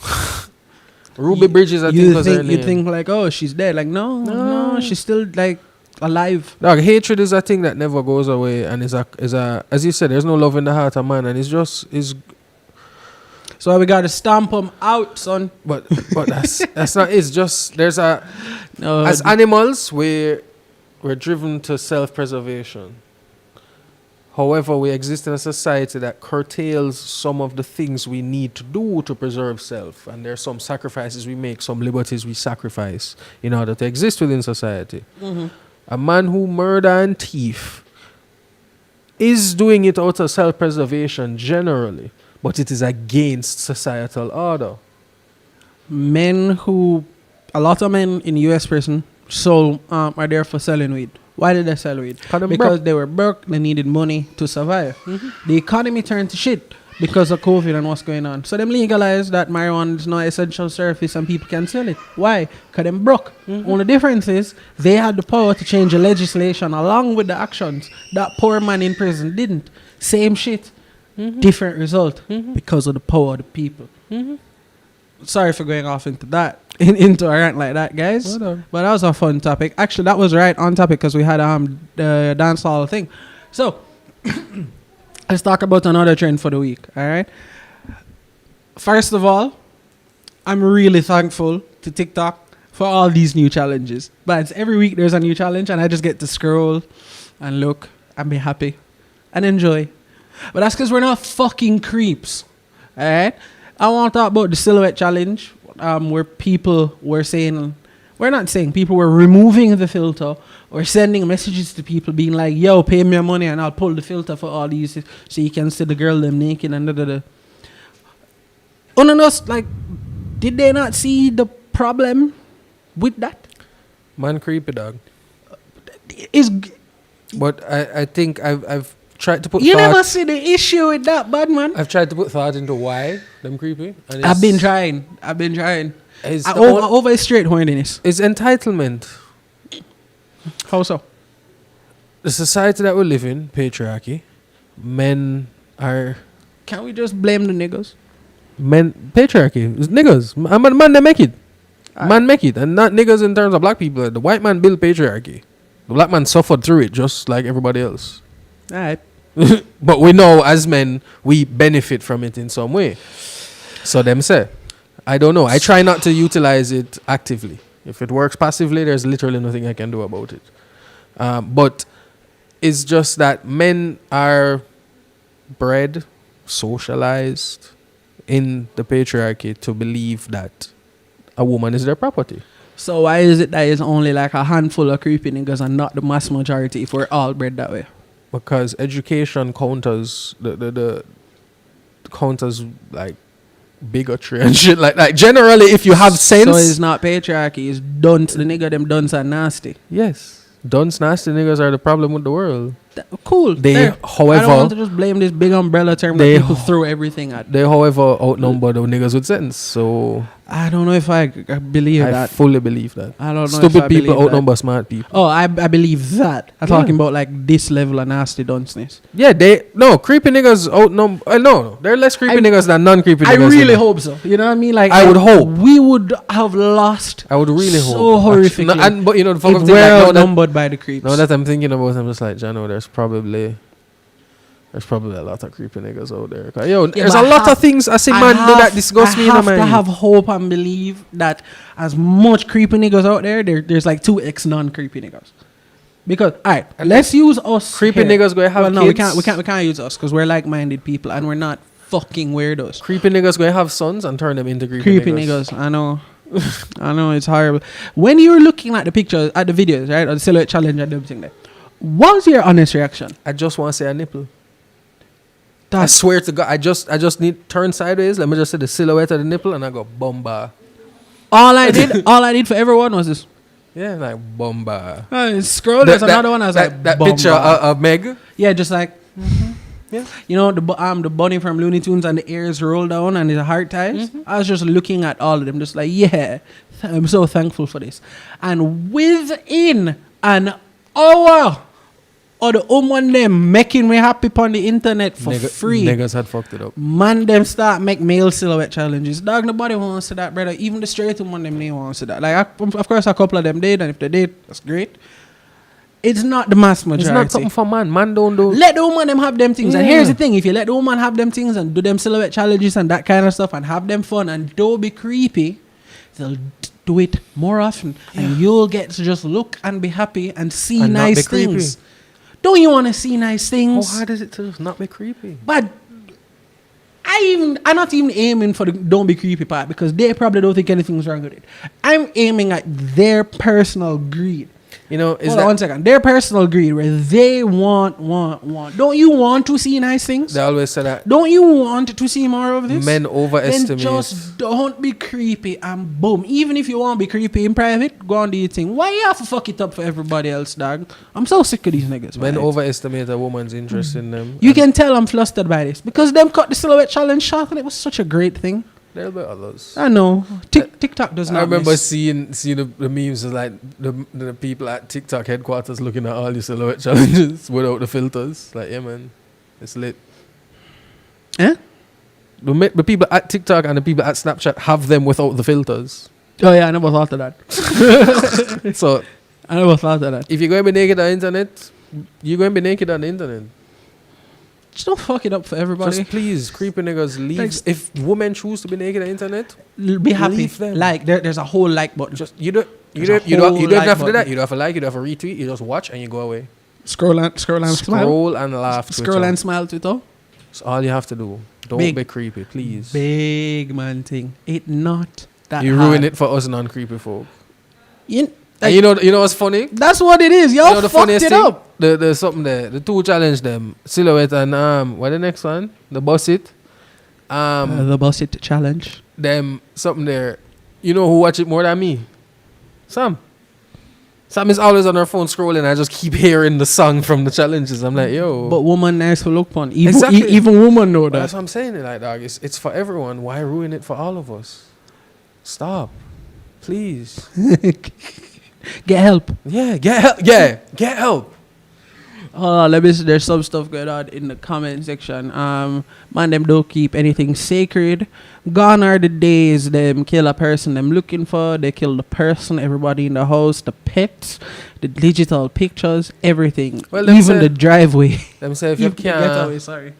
Ruby Bridges, I think was her name. You think like, oh, she's dead. Like, no, she's still like alive. Dog, hatred is a thing that never goes away, and is a as you said, there's no love in the heart of man, and it's just is. So we gotta stamp them out, son. But that's not. It's just there's a. As animals, we're driven to self-preservation. However, we exist in a society that curtails some of the things we need to do to preserve self, and there's some sacrifices we make, some liberties we sacrifice in order to exist within society. A man who murder and thief is doing it out of self-preservation generally, but it is against societal order. A lot of men in US prison are there for selling weed. Why did they sell weed? Because they were broke, they needed money to survive. The economy turned to shit because of COVID and what's going on. So them legalized that marijuana is not essential service and people can sell it. Why? Because them broke. Only difference is they had the power to change the legislation along with the actions. That poor man in prison didn't. Same shit. Different result because of the power of the people. Sorry for going off into that. Into a rant like that, guys. But that was a fun topic. Actually, that was right on topic because we had the dancehall thing. So let's talk about another trend for the week. All right. First of all, I'm really thankful to TikTok for all these new challenges. But every week there's a new challenge, and I just get to scroll and look and be happy and enjoy. But that's because we're not fucking creeps. All right. I want to talk about the silhouette challenge. Where people were people were removing the filter or sending messages to people being like, yo, pay me your money and I'll pull the filter for all these so you can see the girl them naked and da. Unannounced, like, did they not see the problem with that? Man creepy, dog. But I think I've tried to put you never see the issue with that, bad man. I've tried to put thought into why them creepy. And I've been trying. Over straight horniness. It's entitlement. How so? The society that we live in, patriarchy, men are... Can't we just blame the niggas? Patriarchy. It's niggas. Man, they make it. Man make it. And not niggas in terms of black people. The white man built patriarchy. The black man suffered through it just like everybody else. Alright. But we know as men we benefit from it in some way. So them say, I don't know. I try not to utilize it actively. If it works passively, there's literally nothing I can do about it. But it's just that men are bred, socialized in the patriarchy to believe that a woman is their property. So why is it that it's only like a handful of creepy niggas and not the mass majority if we're all bred that way? Because education counters the counters like bigotry and shit like generally if you have sense. So it's not patriarchy, it's dunce. The nigga them dunce are nasty. Yes. Dunce nasty niggas are the problem with the world. Cool. They, There. I however, don't want to just blame this big umbrella term that they- people throw everything at. they, however, outnumber the niggas with sense. So I don't know if I believe I that. fully believe that. I don't know. Stupid if I people believe that. outnumber smart people. Oh, I believe that. I'm Yeah. talking about like this level of nasty dunceness. Yeah, creepy niggas outnumber. No, they're less creepy I- niggas than non-creepy I niggas. really you know. hope so. You know what I mean? Like I would hope. we would have lost I would really so hope. horrifically. Actually, but you know, the fuck if up we're thing, like, now that, outnumbered by the creeps. now that I'm thinking about it, I'm just like, Jano, there's probably a lot of creepy niggas out there. 'Cause, yo, there's but a I lot have- of things I see I man do have- that disgust me in I my have to mind. have hope and believe that as much creepy niggas out there's like 2x non-creepy niggas. Because alright, let's use us. Creepy here. niggas gonna have well, no, kids. we can't use us because we're like-minded people and we're not fucking weirdos. Creepy niggas gonna have sons and turn them into creepy, Creepy niggas. I know. I know it's horrible. When you're looking at the pictures, at the videos, right, or the silhouette challenge and everything there, what's your honest reaction? I just want to say a nipple. I That's swear to God, I just need turn sideways. Let me just say the silhouette of the nipple, and I go bomba. all I did. All I did for everyone was this. Yeah, like bomba. Scroll. There's another one. I was like, that bomba. picture of Meg. Yeah, just like. Yeah. You know the bunny from Looney Tunes and the ears roll down and the heart ties. I was just looking at all of them, just like I'm so thankful for this. And within an hour, or the woman them making me happy on the internet for free. Niggas had fucked it up. Man, them start make male silhouette challenges. Dog, nobody wants to that, brother. Even the straight one, them they wants to that. Like, of course, a couple of them did, and if they did, that's great. It's not the mass majority. It's not something for man. Man don't do. Let the woman them have them things. And Yeah. here's the thing: if you let the woman have them things and do them silhouette challenges and that kind of stuff and have them fun and don't be creepy, they'll do it more often, and you'll get to just look and be happy and see And not be nice creepy. things. Don't you want to see nice How things? hard is it to just not be creepy? But I'm not even aiming for the don't be creepy part because they probably don't think anything's wrong with it. I'm aiming at their personal greed. You know, is Hold on that 1 second. Their personal greed where they want. Don't you want to see nice things? they always say that Don't you want to see more of this? men Then overestimate. just don't be creepy and boom. Even if you want to be creepy in private, go on do your thing. Why you have to fuck it up for everybody else, dog? I'm so sick of these niggas, Men man. overestimate a woman's interest in them. You and can tell I'm flustered by this because them cut the silhouette challenge short and it was such a great thing. there'll be others. I know. TikTok does not I remember miss. seeing the memes of like the people at TikTok headquarters looking at all the silhouette challenges without the filters. Like, yeah, man, it's lit. Eh? The people at TikTok and the people at Snapchat have them without the filters. Oh yeah, I never thought of that. So I never thought of that. if you're going to be naked on the internet, you're going to be naked on the internet. Just don't fuck it up for everybody. Just please, creepy niggas, leave. Thanks. If women choose to be naked on the internet, Be happy. leave them. Like there's a whole like button. just you don't There's a you don't whole have like to do that. button. You don't have to like. You don't have to retweet. You just watch and you go away. Scroll and smile. Scroll and laugh. Scroll and smile Twitter. That's all you have to do. Don't Big. be creepy, please. Big man thing. It not that You hard. ruin it for us non-creepy folk. You, And you know what's funny? that's what it is. Y'all You know the fucked funniest it thing? up. The something there. The two challenge them. Silhouette and what the next one? The bus it. The boss it challenge. Them something there. You know who watch it more than me? Sam. Sam is always on her phone scrolling. I just keep hearing the song from the challenges. I'm like, yo. But woman nice to look upon. Even, Exactly. even woman know But that's that. what I'm saying. Like, dog, it's for everyone. Why ruin it for all of us? Stop, please. Get help. Yeah, get help. Yeah, get help. Let me see. There's some stuff going on in the comment section. Man, them don't keep anything sacred. Gone are the days them kill a person them looking for. They kill the person, everybody in the house, the pets, the digital pictures, everything. Well, them even say- the driveway. Them say if you Even the getaway, can't. sorry.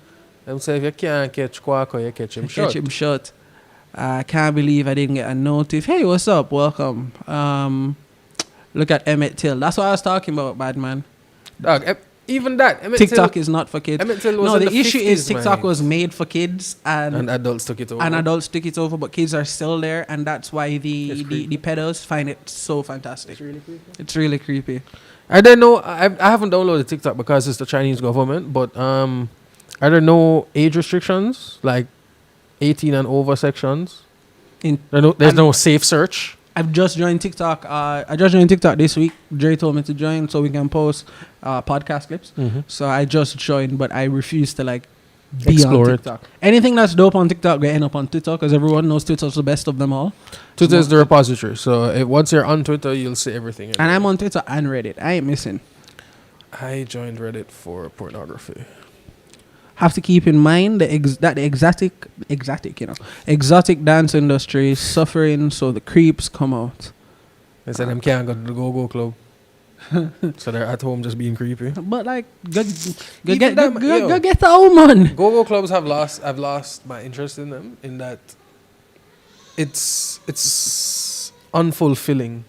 Them say if you can't catch Quaco, you catch him short. Catch him short. I can't believe I didn't get a notice. Hey, what's up? Welcome. Look at Emmett Till. That's what I was talking about, bad man. Dog, even that. Emmett TikTok Till, is not for kids. Emmett Till was No, in the issue 50s, is TikTok man. was made for kids And adults took it over. and adults took it over, but kids are still there, and that's why It's the creepy. pedos find it so fantastic. It's really creepy. It's really creepy. I don't know. I haven't downloaded TikTok because it's the Chinese government. But are there no age restrictions like 18 and over sections? There's no safe search. I've just joined TikTok. I just joined TikTok this week. Dre told me to join so we can post podcast clips. So I just joined, but I refuse to like be Explore on it. TikTok. Anything that's dope on TikTok will end up on Twitter because everyone knows Twitter's the best of them all. Twitter is the repository. So once you're on Twitter, you'll see everything. And I'm on Twitter and Reddit. I ain't missing. I joined Reddit for pornography. Have to keep in mind the exotic dance industry is suffering, so the creeps come out. They said them can't go to the go-go club. So they're at home just being creepy. But like, go Even them, yo. get the old man. Go-go clubs I've lost my interest in them in that it's unfulfilling.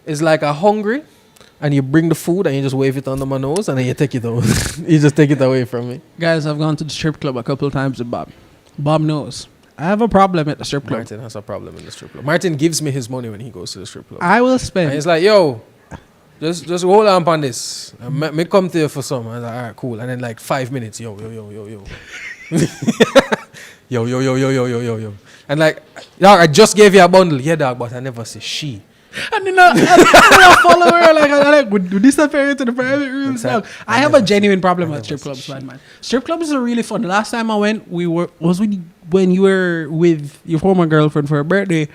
It's like a hungry and you bring the food and you just wave it under my nose and then you take it out. You just take it away from me. Guys, I've gone to the strip club a couple of times with Bob. Bob knows. I have a problem at the strip club. Martin has a problem in the strip club. Martin gives me his money when he goes to the strip club. I will And spend. he's like, yo, just hold on on this. Me come to you for some. I was like, all right, cool. And then like 5 minutes, yo. Yo. And like, dog, I just gave you a bundle. Yeah, dog, but I never say she. And then I follow her like would disappear to the private rooms. Exactly. Dog. I have a genuine problem with strip clubs, man. Strip clubs are really fun. The last time I went, when you were with your former girlfriend for her birthday.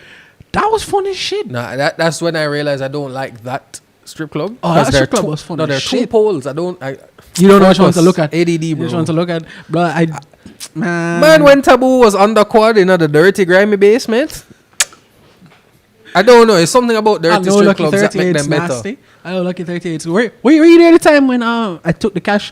That was fun as shit. Nah, that's when I realized I don't like that strip club. Oh, that 'Cause there strip are club was fun No, as there are two shit. poles. You don't know which one to look at. ADD, You bro. just want to look at, bro. Man, when Taboo was on the quad in the dirty, grimy basement. I don't know. It's something about I dirty know strip Lucky clubs that 38 make is them better. nasty. I know Lucky 38. Were you there the time when I took the cash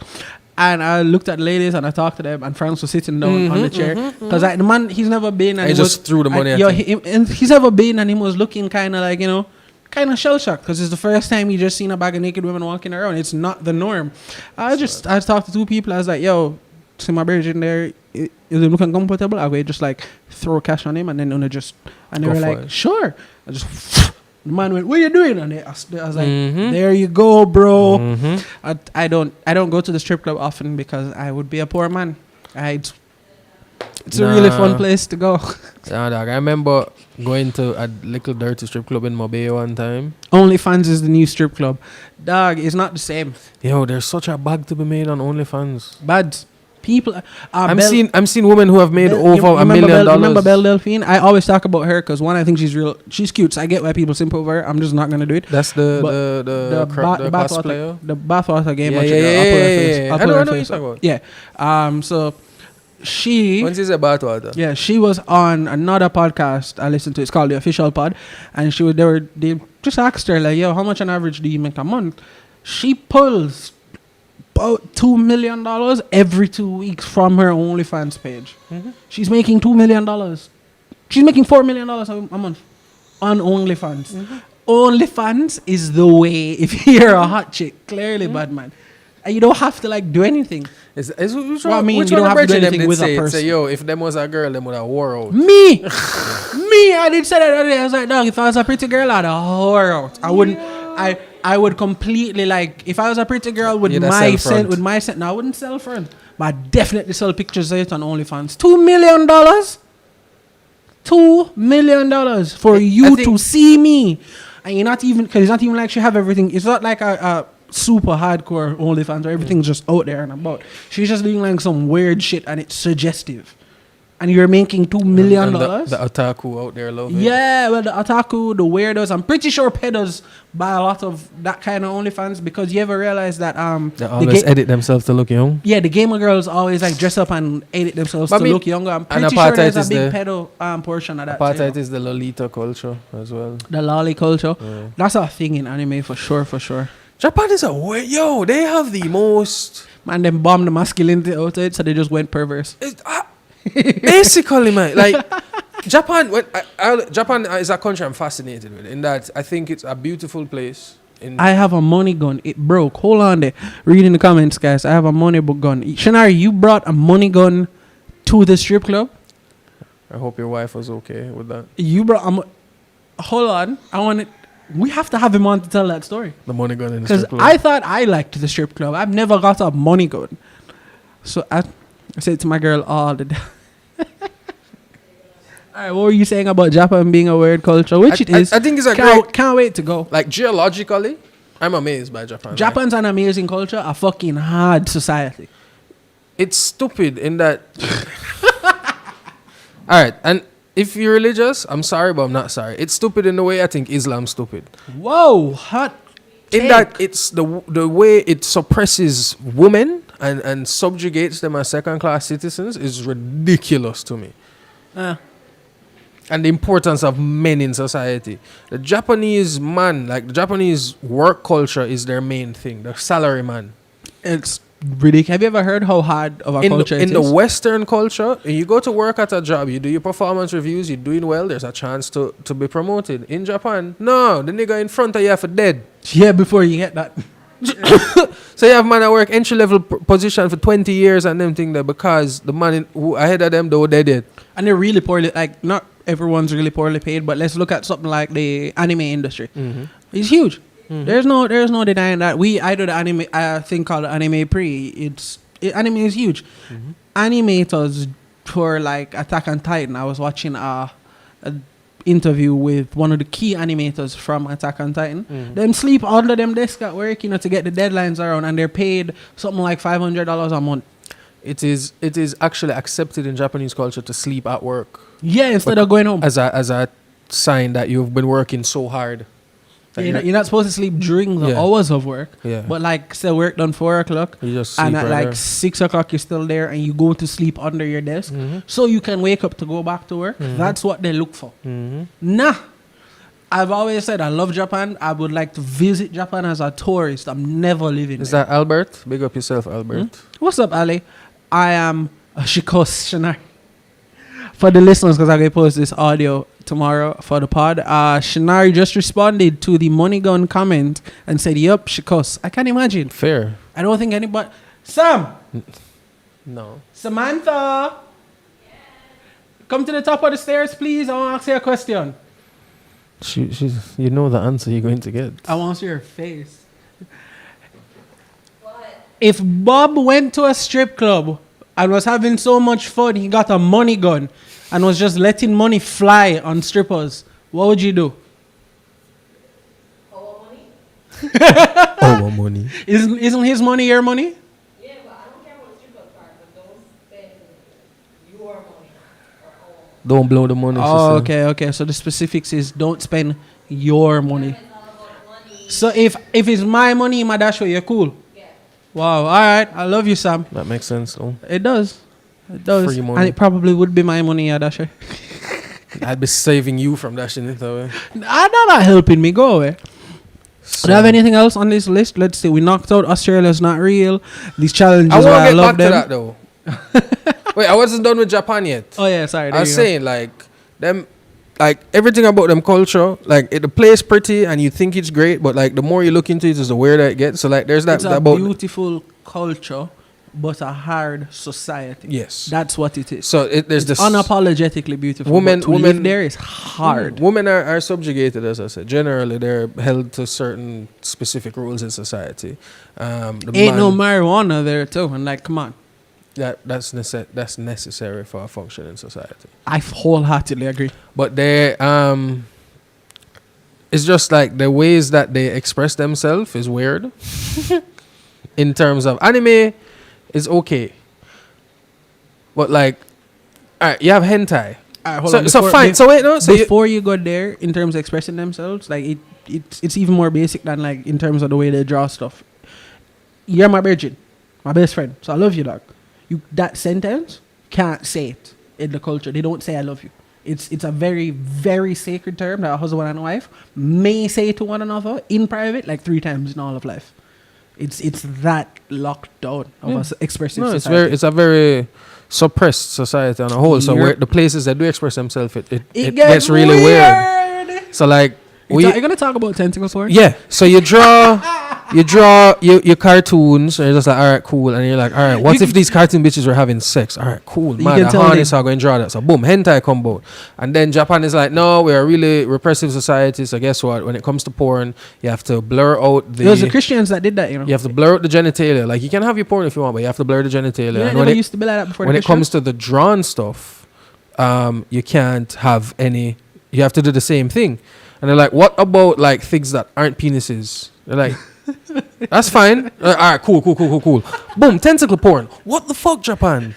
and I looked at the ladies and I talked to them and Franz was sitting down on the chair because the man, he's never been and He just threw the money at him. and he's never been and he was looking kind of like, you know, kind of shell shocked because it's the first time he just seen a bag of naked women walking around. It's not the norm. I talked to two people. I was like, yo, see my brother in there. Is it looking comfortable? I would just like throw cash on him and then they Go were for like, it. sure. I just the man went, what are you doing? And I was like, there you go, bro. I don't go to the strip club often because I would be a poor man. It's a really fun place to go. Yeah, dog. I remember going to a little dirty strip club in Mobile one time. OnlyFans is the new strip club. Dog, it's not the same. Yo, there's such a bag to be made on OnlyFans. Bad people. I'm seeing women who have made over $1 million. Remember Belle Delphine? I always talk about her because one, I think she's cute. So I get why people simp over her. I'm just not gonna do it. That's The the cosplayer. The bathwater game. Yeah, watcher yeah, girl. I'll put her face. yeah. I'll I put know her what you're face talking up. about. Yeah. So she. Once is about water. Yeah, she was on another podcast I listened to. It's called The Official Pod, and they just asked her like, "Yo, how much on average do you make a month?" She pulls about $2 million every 2 weeks from her OnlyFans page. She's making $2 million. She's making $4 million a month on OnlyFans. OnlyFans is the way if you're a hot chick. Clearly, bad man. And you don't have to like do anything. Which Well, I mean, which you don't one have to do them anything did with a say, person. Say, yo, if them was a girl, them would have wore out. Me, I did say that the other day. I was like, dog, if I was a pretty girl, I'd whore out. I wouldn't. I would completely like if I was a pretty girl with You'd a my sell front. scent. No, I wouldn't sell front, but I'd definitely sell pictures of it on OnlyFans. $2 million. $2 million for you to see me, and you're not even because it's not even like she have everything. It's not like a super hardcore OnlyFans where everything's just out there and about. She's just doing like some weird shit and it's suggestive. And you're making $2 million. And the otaku out there love it. Yeah, well, the otaku, the weirdos. I'm pretty sure pedos buy a lot of that kind of OnlyFans because you ever realize that They always edit themselves to look young. yeah, the gamer girls always like dress up and edit themselves But to I mean, look younger. I'm and pretty sure there's apartheid a is big the- pedo portion of that. Apartheid too. is the Lolita culture as well. The lolly culture. Yeah. That's a thing in anime for sure, for sure. Japan is they have the most. Man, them bomb the masculinity out of it, so they just went perverse. Basically, man, like Japan. Japan is a country I'm fascinated with. In that, I think it's a beautiful place. I have a money gun. It broke. Hold on there. Read in the comments, guys. I have a money gun. Shanari, you brought a money gun to the strip club? I hope your wife was okay with that. You brought hold on. We have to have him on to tell that story. The money gun in the Because strip club. I thought I liked the strip club. I've never got a money gun. So I said to my girl all the time. Alright, what were you saying about Japan being a weird culture? Which it is. I think it's a Can't wait to go. like geologically, I'm amazed by Japan. Like, Japan's an amazing culture, a fucking hard society. it's stupid in that. All right, and if you're religious, I'm sorry, but I'm not sorry. It's stupid in the way I think Islam's stupid. Whoa, hot. In that it's the way it suppresses women and subjugates them as second class citizens is ridiculous to me. And the importance of men in society. The Japanese man, like the Japanese work culture is their main thing. The salary man. It's ridiculous. Have you ever heard how hard of a culture it is? In the Western culture, you go to work at a job, you do your performance reviews, you're doing well, there's a chance to be promoted. In Japan, no, the nigga in front of you for dead. Yeah, before you get that. So you have man at work entry level position for 20 years and them thing there because the man who ahead of them though they did. And they're really poorly, like, not everyone's really poorly paid, but let's look at something like the anime industry. It's huge. There's no denying that. I do the anime thing called Anime Pre. Anime is huge. Animators for like Attack on Titan. I was watching a interview with one of the key animators from Attack on Titan. Them sleep under them desk at work, to get the deadlines around, and they're paid something like $500 a month. It is actually accepted in Japanese culture to sleep at work. Yeah, instead of going home. As a sign that you've been working so hard. You're not supposed to sleep during the hours of work. Yeah. But like, say work done 4 o'clock. You just sleep and at right like there. 6 o'clock you're still there and you go to sleep under your desk. So you can wake up to go back to work. That's what they look for. Nah. I've always said I love Japan. I would like to visit Japan as a tourist. I'm never living Is there. that Albert? Big up yourself, Albert. What's up, Ali? I am Shikos Shanai. For the listeners, because I'm going to post this audio tomorrow for the pod. Shanari just responded to the Money Gun comment and said, yup, Shikos. I can't imagine. Fair. I don't think anybody... Sam! No. Samantha! Come to the top of the stairs, please. I want to ask you a question. She's. You know the answer you're going to get. I want to see your face. If Bob went to a strip club and was having so much fun, he got a money gun and was just letting money fly on strippers, what would you do? Oh, money. Isn't his money your money? Yeah, but I don't care about the strip club part, but don't spend your money or our money. Don't blow the money. Oh, sister. okay. So the specifics is don't spend your money. It's all about money. So if it's my money, my dash, you're cool. Yeah. Wow. All right. I love you, Sam. That makes sense, though. It does. It does. Free money. And it probably would be my money, Adasha. I'd be saving you from dashing it away. Not helping me. Go away. Do you have anything else on this list? Let's see. We knocked out Australia's Not Real. These challenges, I want I to get love back them. to that, though. Wait, I wasn't done with Japan yet. Oh, yeah. Sorry. I was saying, like, them, like, everything about them culture, like, the place pretty and you think it's great, but, like, the more you look into it, is the weirder it gets. So, like, there's that It's a about... beautiful culture, but a hard society. Yes. That's what it is. So, there's this... Unapologetically beautiful. Women- but to live women- there is hard. Women are subjugated, as I said. Generally, they're held to certain specific rules in society. The Ain't no man- marijuana there too. And like, come on. that's necessary for a functioning society. I wholeheartedly agree. But they it's just like the ways that they express themselves is weird. In terms of anime, is okay. But like, alright, you have hentai. Hold So, on, so before- fine. So wait, no. So you, before you go there, in terms of expressing themselves, like it's even more basic than like in terms of the way they draw stuff. You're my virgin, my best friend, so I love you, dog. That sentence can't say it in the culture. They don't say I love you. It's a very, very sacred term that a husband and wife may say to one another in private like 3 times in all of life. It's that locked down of Yeah. us expressive no, society. it's a very suppressed society on a whole. So Yep. where the places that do express themselves, it It gets really weird. So like You're gonna talk about tentacle porn? yeah. So you draw your cartoons, and you're just like, all right, cool. And you're like, all right, what if these cartoon bitches were having sex? All right, cool. You Man, can the tell harness are going to draw that. So boom, hentai combo. And then Japan is like, no, we're a really repressive society. So guess what? When it comes to porn, you have to blur out It was the Christians that did that, you know. you have to blur out the genitalia. Like you can have your porn if you want, but you have to blur the genitalia. Yeah, and never used to be like that before. when the it comes to the drawn stuff, you can't have any. You have to do the same thing. And they're like, what about like things that aren't penises? They're like, that's fine. All right, cool. Boom, tentacle porn. What the fuck, Japan?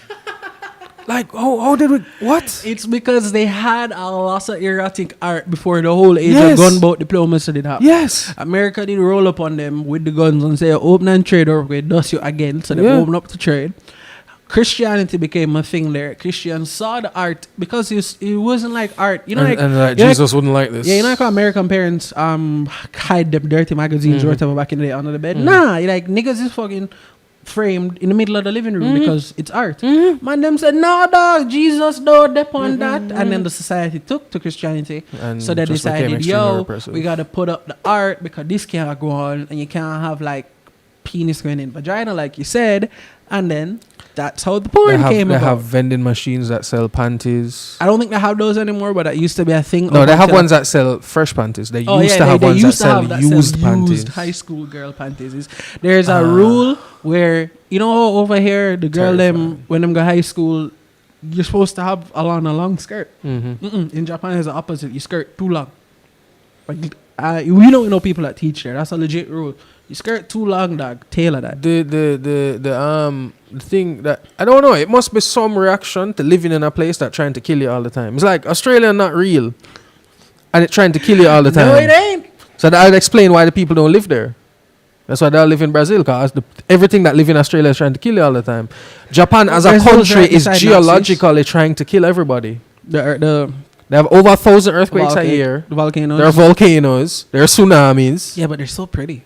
Like, how did we? What? It's because they had a lot of erotic art before the whole age Yes. of gunboat diplomacy did happen. Yes. America did roll up on them with the guns and say, open and trade, or we dust you again. So they Yeah. open up to trade. Christianity became a thing there. Christians saw the art because it wasn't like art. You know, And like you know, Jesus wouldn't like this. yeah, you know how American parents hide them dirty magazines or whatever back in the day under the bed? Mhm. Nah, like niggas is fucking framed in the middle of the living room because it's art. Man, them said, no, dog, Jesus don't depend that. And then the society took to Christianity. And So they just became decided, extremely yo, repressive. we got to put up the art because this can't go on and you can't have like penis going in vagina like you said. And then that's how the porn came They about. have vending machines that sell panties. I don't think they have those anymore, but that used to be a thing. No, up they have until- ones that sell fresh panties. They Oh, used yeah, to have they ones that used to sell have that used panties. high school girl panties. There's a rule where, you know, over here, the girl them, when them go high school, you're supposed to have a long skirt. Mm-hmm. In Japan, it's the opposite. You skirt too long. Like, we don't know people that teach there. That's a legit rule. You skirt too long, dog. Tailor that. The thing that I don't know, it must be some reaction to living in a place that trying to kill you all the time. It's like Australia not real, and it trying to kill you all the time. No, it ain't. So that would explain why the people don't live there. That's why they all live in Brazil, because everything that live in Australia is trying to kill you all the time. Japan as a Brazil's country right is beside geologically trying to kill everybody. The They have over 1,000 earthquakes a year. The volcanoes. There are volcanoes. There are tsunamis. Yeah, but they're so pretty.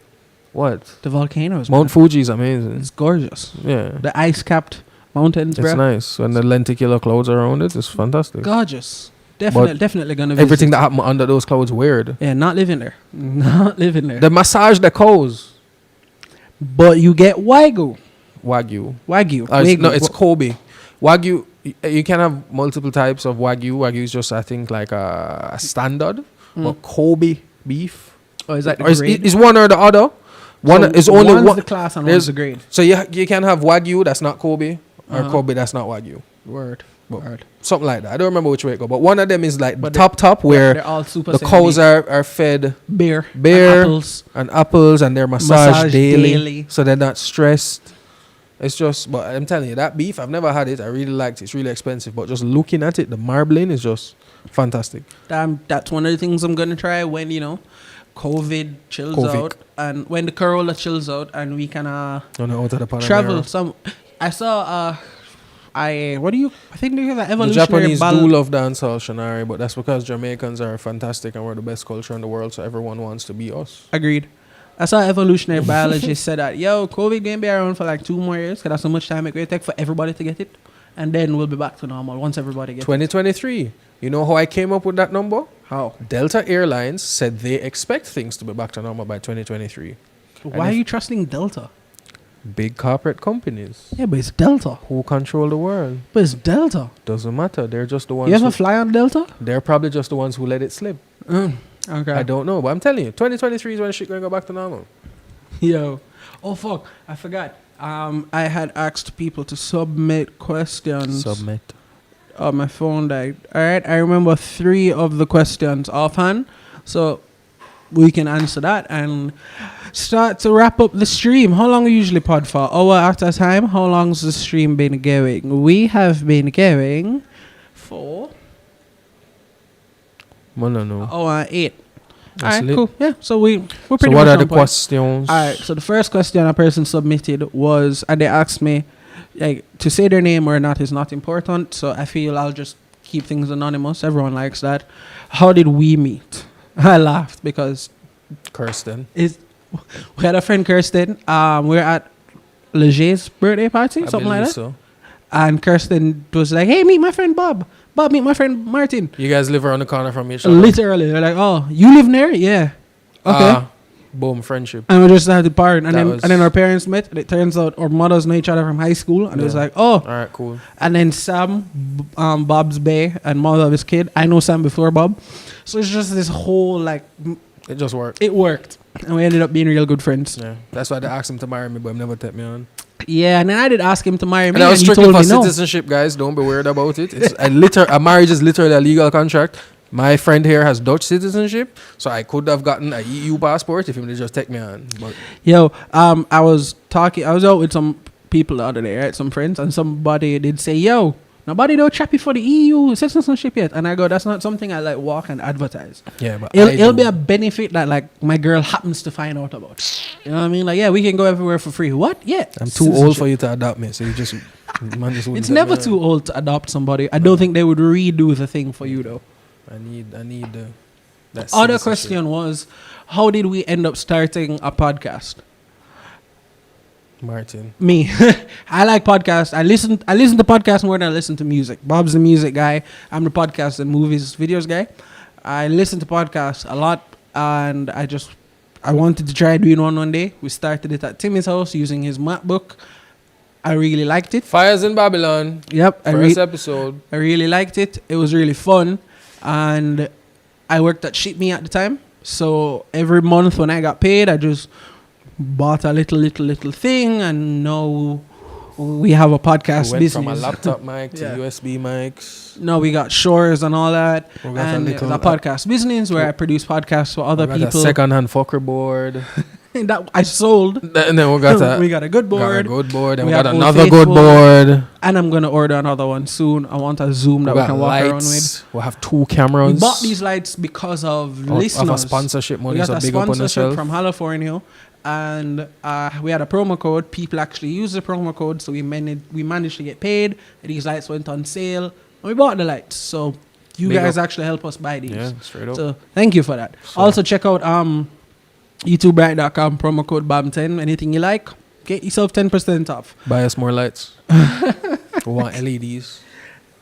What? The volcanoes. Mount man. Fuji is amazing. It's gorgeous. Yeah. The ice-capped mountains, It's bro. nice. When the lenticular clouds are around it, it's fantastic. Gorgeous. But Definitely gonna visit. Everything that happened under those clouds weird. Yeah, not living there. Not living there. They massage the cows. But you get Wagyu. Wagyu. Wagyu. No, it's Kobe. Wagyu, you can have multiple types of Wagyu. Wagyu is just, I think, like a standard. But Kobe beef. Oh, is that the Or is grade? one or the other. One So is only one's one. the class and there's- one's the grade. So you can have Wagyu that's not Kobe, or Uh-huh. Kobe that's not Wagyu. Word. Word. Something like that. I don't remember which way it go. But one of them is like But the top where They're all super the same cows beef. are fed beer. beer. And apples. and apples, and they're massaged Massaged daily, daily. so they're not stressed. It's just, but I'm telling you, that beef, I've never had it. I really liked it. It's really expensive, but just looking at it, the marbling is just fantastic. That's one of the things I'm gonna try when, you know, COVID chills COVID. out, and when the Corolla chills out, and we can On the out of the Panamera. travel. I saw I think they have an The evolutionary Japanese ball. do love dancehall, Shanari, but that's because Jamaicans are fantastic and we're the best culture in the world, so everyone wants to be us. Agreed. I saw evolutionary biologist said that, yo, COVID gonna be around for like 2 more years because that's how much time it will take for everybody to get it. And then we'll be back to normal once everybody gets it. 2023. You know how I came up with that number? How? Delta Airlines said they expect things to be back to normal by 2023. Why are you trusting Delta? Big corporate companies Yeah, but it's Delta. who control the world. But it's Delta. Doesn't matter. They're just the ones. You ever who- fly on Delta? They're probably just the ones who let it slip. Okay. I don't know, but I'm telling you, 2023 is when shit gonna go back to normal. Yo. Oh, fuck. I forgot. I had asked people to submit questions. Submit. Oh, my phone died. All right. I remember 3 of the questions offhand. So we can answer that and start to wrap up the stream. How long we usually pod for? Hour at a time? How long's the stream been going? We have been going for No. hour 8. That's Alright, lit. cool. Yeah, so we're So pretty what much are on the point. questions? Alright, so the first question a person submitted was, and they asked me, like, to say their name or not is not important, so I feel I'll just keep things anonymous. Everyone likes that. How did we meet? I laughed because Kirsten. we had a friend Kirsten. We're at Leger's birthday party, I something like believe that. so. And Kirsten was like, "Hey, meet my friend Bob. Bob, meet my friend Martin." You guys live around the corner from each other. Literally, they're like, "Oh, you live near? Yeah, okay." Boom, friendship. And we just started partying, That and was- then our parents met. And it turns out our mothers know each other from high school, and it was Yeah. like, oh. All right, cool. And then Sam, Bob's bae and mother of his kid. I know Sam before Bob, so it's just this whole like It just worked. it worked, and we ended up being real good friends. Yeah, that's why they asked him to marry me, but him never take me on. Yeah, and then I did ask him to marry me, And I was and he strictly told for me no. citizenship, guys. Don't be worried about it. It's a marriage is literally a legal contract. My friend here has Dutch citizenship, so I could have gotten a EU passport if he would just take me on. But Yo, I was out with some people the other day, right? Some friends, and somebody did say, "Yo, nobody don't chappy for the EU citizenship yet." And I go, "That's not something I like walk and advertise. yeah, but It'll be a benefit that like my girl happens to find out about. You know what I mean? Like, yeah, we can go everywhere for free. What? Yeah, I'm too old for you to adopt me, so you just man just wouldn't It's take never me on. too old to adopt somebody. I don't think they would redo the thing for you though. I need that Other citizenship. question was, how did we end up starting a podcast? Martin. Me, I like podcasts. I listen to podcasts more than I listen to music. Bob's the music guy. I'm the podcast and movies, videos guy. I listen to podcasts a lot, and I wanted to try doing one day. We started it at Timmy's house using his MacBook. I really liked it. Fires in Babylon. Yep, First episode. I really liked it. It was really fun, and I worked at Ship Me at the time. So every month when I got paid, I just bought a little thing, and now we have a podcast We went business. from a laptop mic to Yeah. USB mics. Now we got Shores and all that, We got and a it's little, a podcast business where I produce podcasts for other We got people. a second-hand fucker board. That I sold. And then we got we got a good board, and We we got have Old another good Faithful. board. and I'm gonna order another one soon. I want a Zoom We that we got can walk around with. lights. We have 2 cameras. We bought these lights because of listeners. Of a sponsorship We money, got so a big up on sponsorship yourself. from California, and we had a promo code. People actually used the promo code, so we managed to get paid. These lights went on sale, and we bought the lights. So you Big guys up. actually help us buy these. Yeah, straight up. So thank you for that. So- Also check out YouTubebright.com, promo code BAM10. Anything you like, get yourself 10% off. Buy us more lights. We want LEDs.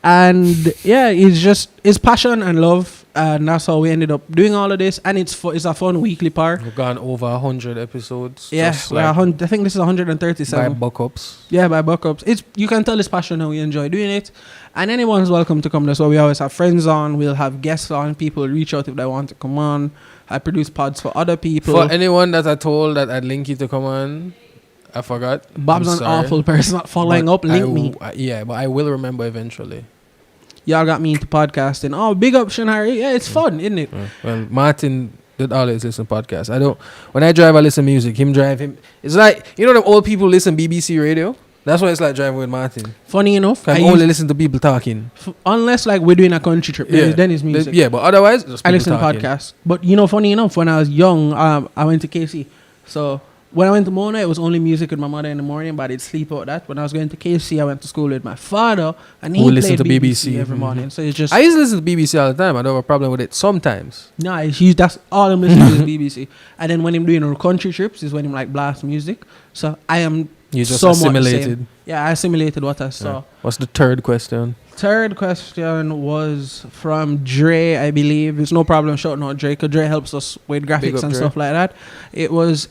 And yeah, it's passion and love, and that's how we ended up doing all of this. And it's a fun weekly par. We've gone over 100 episodes. Yeah, just I think this is by 137. buck-ups. Yeah, by buck-ups. You can tell it's passion and we enjoy doing it. And anyone's welcome to come. That's why we always have friends on. We'll have guests on. People reach out if they want to come on. I produce pods for other people. For anyone that I told that I'd link you to come on, I forgot. Bob's I'm an sorry. awful person not following But up. Link me. Yeah, but I will remember eventually. Y'all got me into podcasting. Oh, big up, Shanari. Yeah, it's fun, isn't it? Well, Martin did always listen to podcasts. When I drive, I listen to music. It's like, you know, the old people listen BBC radio? That's what it's like driving with Martin. Funny enough, I only listen to people talking. unless like we're doing a country trip, then it's music. Yeah, but otherwise, just I people listen to talking. podcasts. But you know, funny enough, when I was young, I went to KC. So when I went to Mona, it was only music with my mother in the morning, but I did sleep out that. When I was going to KC, I went to school with my father, and he Who played listened to BBC BBC. every morning. So it's just I used to listen to BBC all the time. I don't have a problem with it sometimes. that's all I'm listening to is BBC. And then when I'm doing our country trips is when I'm like blast music. So I am You just somewhat the same. assimilated. Yeah, I assimilated what I saw. Yeah. What's the third question? Third question was from Dre, I believe. It's no problem shouting out Dre, because Dre helps us with Big graphics up, and Dre. stuff like that. It was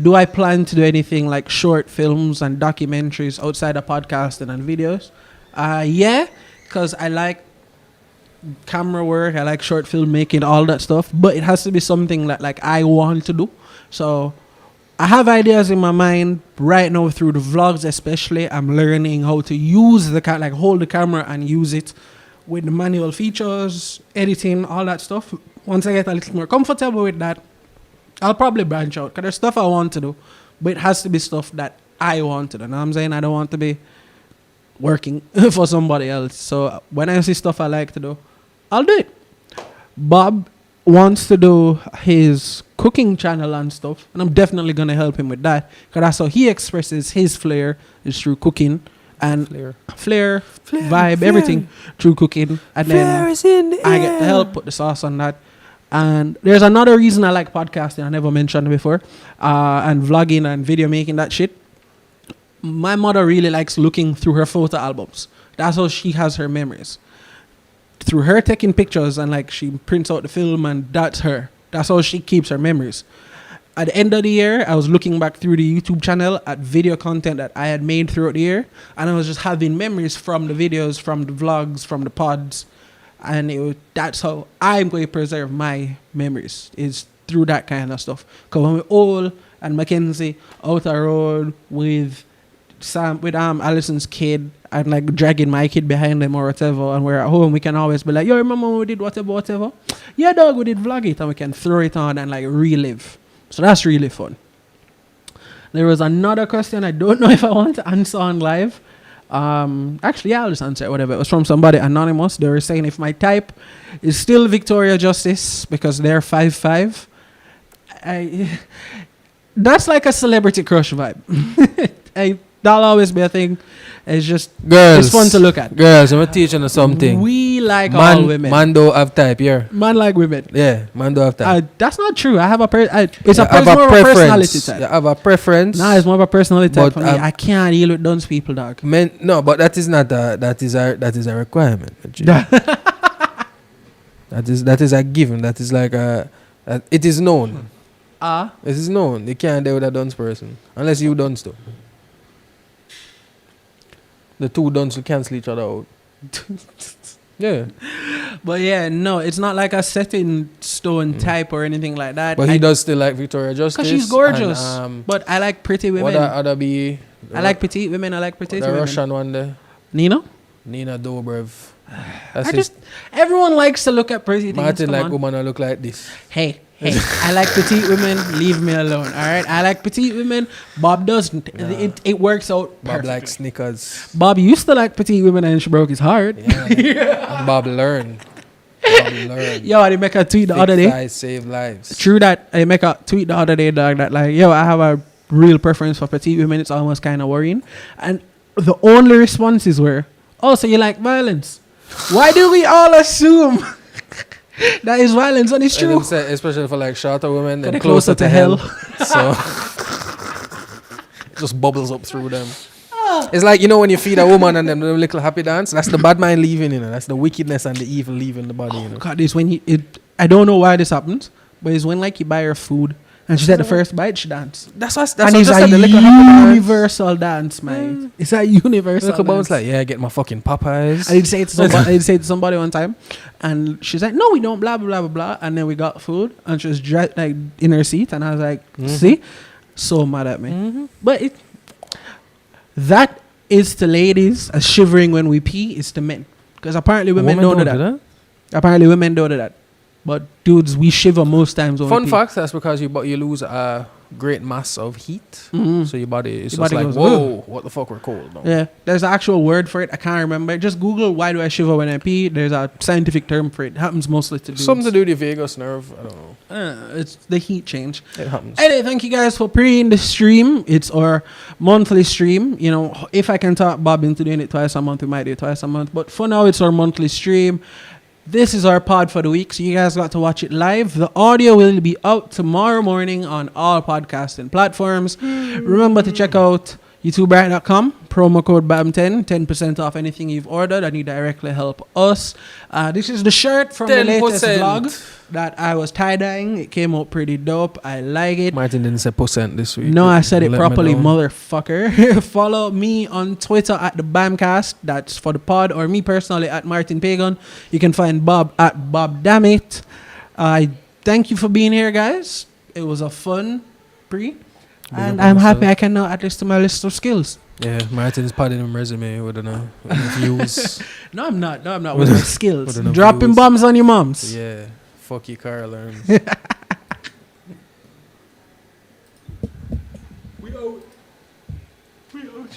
do I plan to do anything like short films and documentaries outside of podcasting and videos? Yeah, because I like camera work, I like short filmmaking, all that stuff. But it has to be something that like I want to do. So I have ideas in my mind right now through the vlogs, especially. I'm learning how to use hold the camera and use it with the manual features, editing, all that stuff. Once I get a little more comfortable with that, I'll probably branch out, because there's stuff I want to do, but it has to be stuff that I want to do. You know what I'm saying? I don't want to be working for somebody else. So when I see stuff I like to do, I'll do it. Bob wants to do his cooking channel and stuff, and I'm definitely going to help him with that, because that's how he expresses his flair, is through cooking and flair, vibe, everything through cooking. And then I get to help put the sauce on that. And there's another reason I like podcasting I never mentioned before, and vlogging and video making, that shit. My mother really likes looking through her photo albums. That's how she has her memories. Through her taking pictures, and like she prints out the film, and that's her. That's how she keeps her memories. At the end of the year, I was looking back through the YouTube channel at video content that I had made throughout the year, and I was just having memories from the videos, from the vlogs, from the pods, and that's how I'm going to preserve my memories, is through that kind of stuff. Because when we're old and Mackenzie out the road with Sam with Allison's kid and like dragging my kid behind them or whatever, and we're at home, we can always be like, yo, remember when we did whatever? Yeah, dog, we did vlog it, and we can throw it on and like relive. So that's really fun. There was another question I don't know if I want to answer on live. Actually, yeah, I'll just answer it, whatever. It was from somebody anonymous. They were saying if my type is still Victoria Justice because they're 5'5". That's like a celebrity crush vibe. That'll always be a thing. It's just Girls, it's fun to look at. Girls, I'm teaching you something. We like all women. Man don't have type, yeah. Man like women. Yeah, man don't have type. That's not true. I have a it's You a have more of a personality type. You have a preference. Nah, it's more of a personality type But, for me. I can't deal with dunce people, dog. Men, no, but that is not that is a requirement. that is a given. That is like it is known. It is known. You can't deal with a dunce person unless you dunce too. The two dunce will cancel each other out. Yeah. But yeah, no, it's not like a set in stone type or anything like that. But he does still like Victoria Justice. Because she's gorgeous. And, but I like pretty women. What other be? I like petite women. I like petite The women. Russian one there. Nina? Nina Dobrev. Everyone likes to look at pretty things. Martin come like on. woman that look like this. Hey, I like petite women. Leave me alone. All right, I like petite women. Bob doesn't. It works out Bob perfectly. like Snickers. Bob used to like petite women and she broke his heart. Yeah. And Bob learned. Yo, I make a tweet the other day. Thighs save lives. True that. I make a tweet the other day, dog, that like, yo, I have a real preference for petite women. It's almost kind of worrying. And the only responses were, oh, so you like violence? Why do we all assume that is violence? And it's And true. them say, especially for like shorter women, They're they're closer to hell. So it just bubbles up through them. It's like, you know, when you feed a woman and them little happy dance, that's the bad mind leaving, you know. That's the wickedness and the evil leaving the body, you know. God, this when I don't know why this happens, but it's when like you buy her food and she said the first bite she dance. That's what And I it's just a said, the little happy dance. universal dance, man. It's a universal Little dance. bones like, yeah, get my fucking Popeyes. I did say it to somebody. I did say it to somebody one time, and she's like, "No, we don't." Blah blah blah blah blah. And then we got food, and she was like in her seat, and I was like, "See, so mad at me." But that is to ladies as shivering when we pee is to men, because apparently women don't do that. Apparently women don't do that, but dudes, we shiver most times when we Fun pee. fact, that's because you lose a great mass of heat, so your body is Your just body like, goes, whoa, what the fuck, we're cold now. Yeah, there's an actual word for it. I can't remember. Just Google why do I shiver when I pee. There's a scientific term for it. It happens mostly to dudes. Something to do with the vagus nerve, I don't know. It's the heat change. It happens. Anyway, thank you guys for preying the stream. It's our monthly stream. You know, if I can talk Bob into doing it twice a month, we might do it twice a month. But for now, it's our monthly stream. This is our pod for the week, so you guys got to watch it live. The audio will be out tomorrow morning on all podcasting platforms. Remember to check out youtuber.com, promo code BAM10, 10% off anything you've ordered, and you directly help us. This is the shirt from the latest 10%. vlog that I was tie-dyeing. It came out pretty dope. I like it. Martin didn't say percent this week. No, I said it Let me properly, know. motherfucker. Follow me on Twitter at the Bamcast. That's for the pod. Or me personally at Martin Pagan. You can find Bob at Bob Dammit. I thank you for being here, guys. It was a fun pre. And I'm happy I can now add this to my list of skills. Yeah, Martin's padding him resume with the views. No, I'm not. With my skills. with enough Dropping views. bombs on your moms. Yeah, fuck you, car alarms.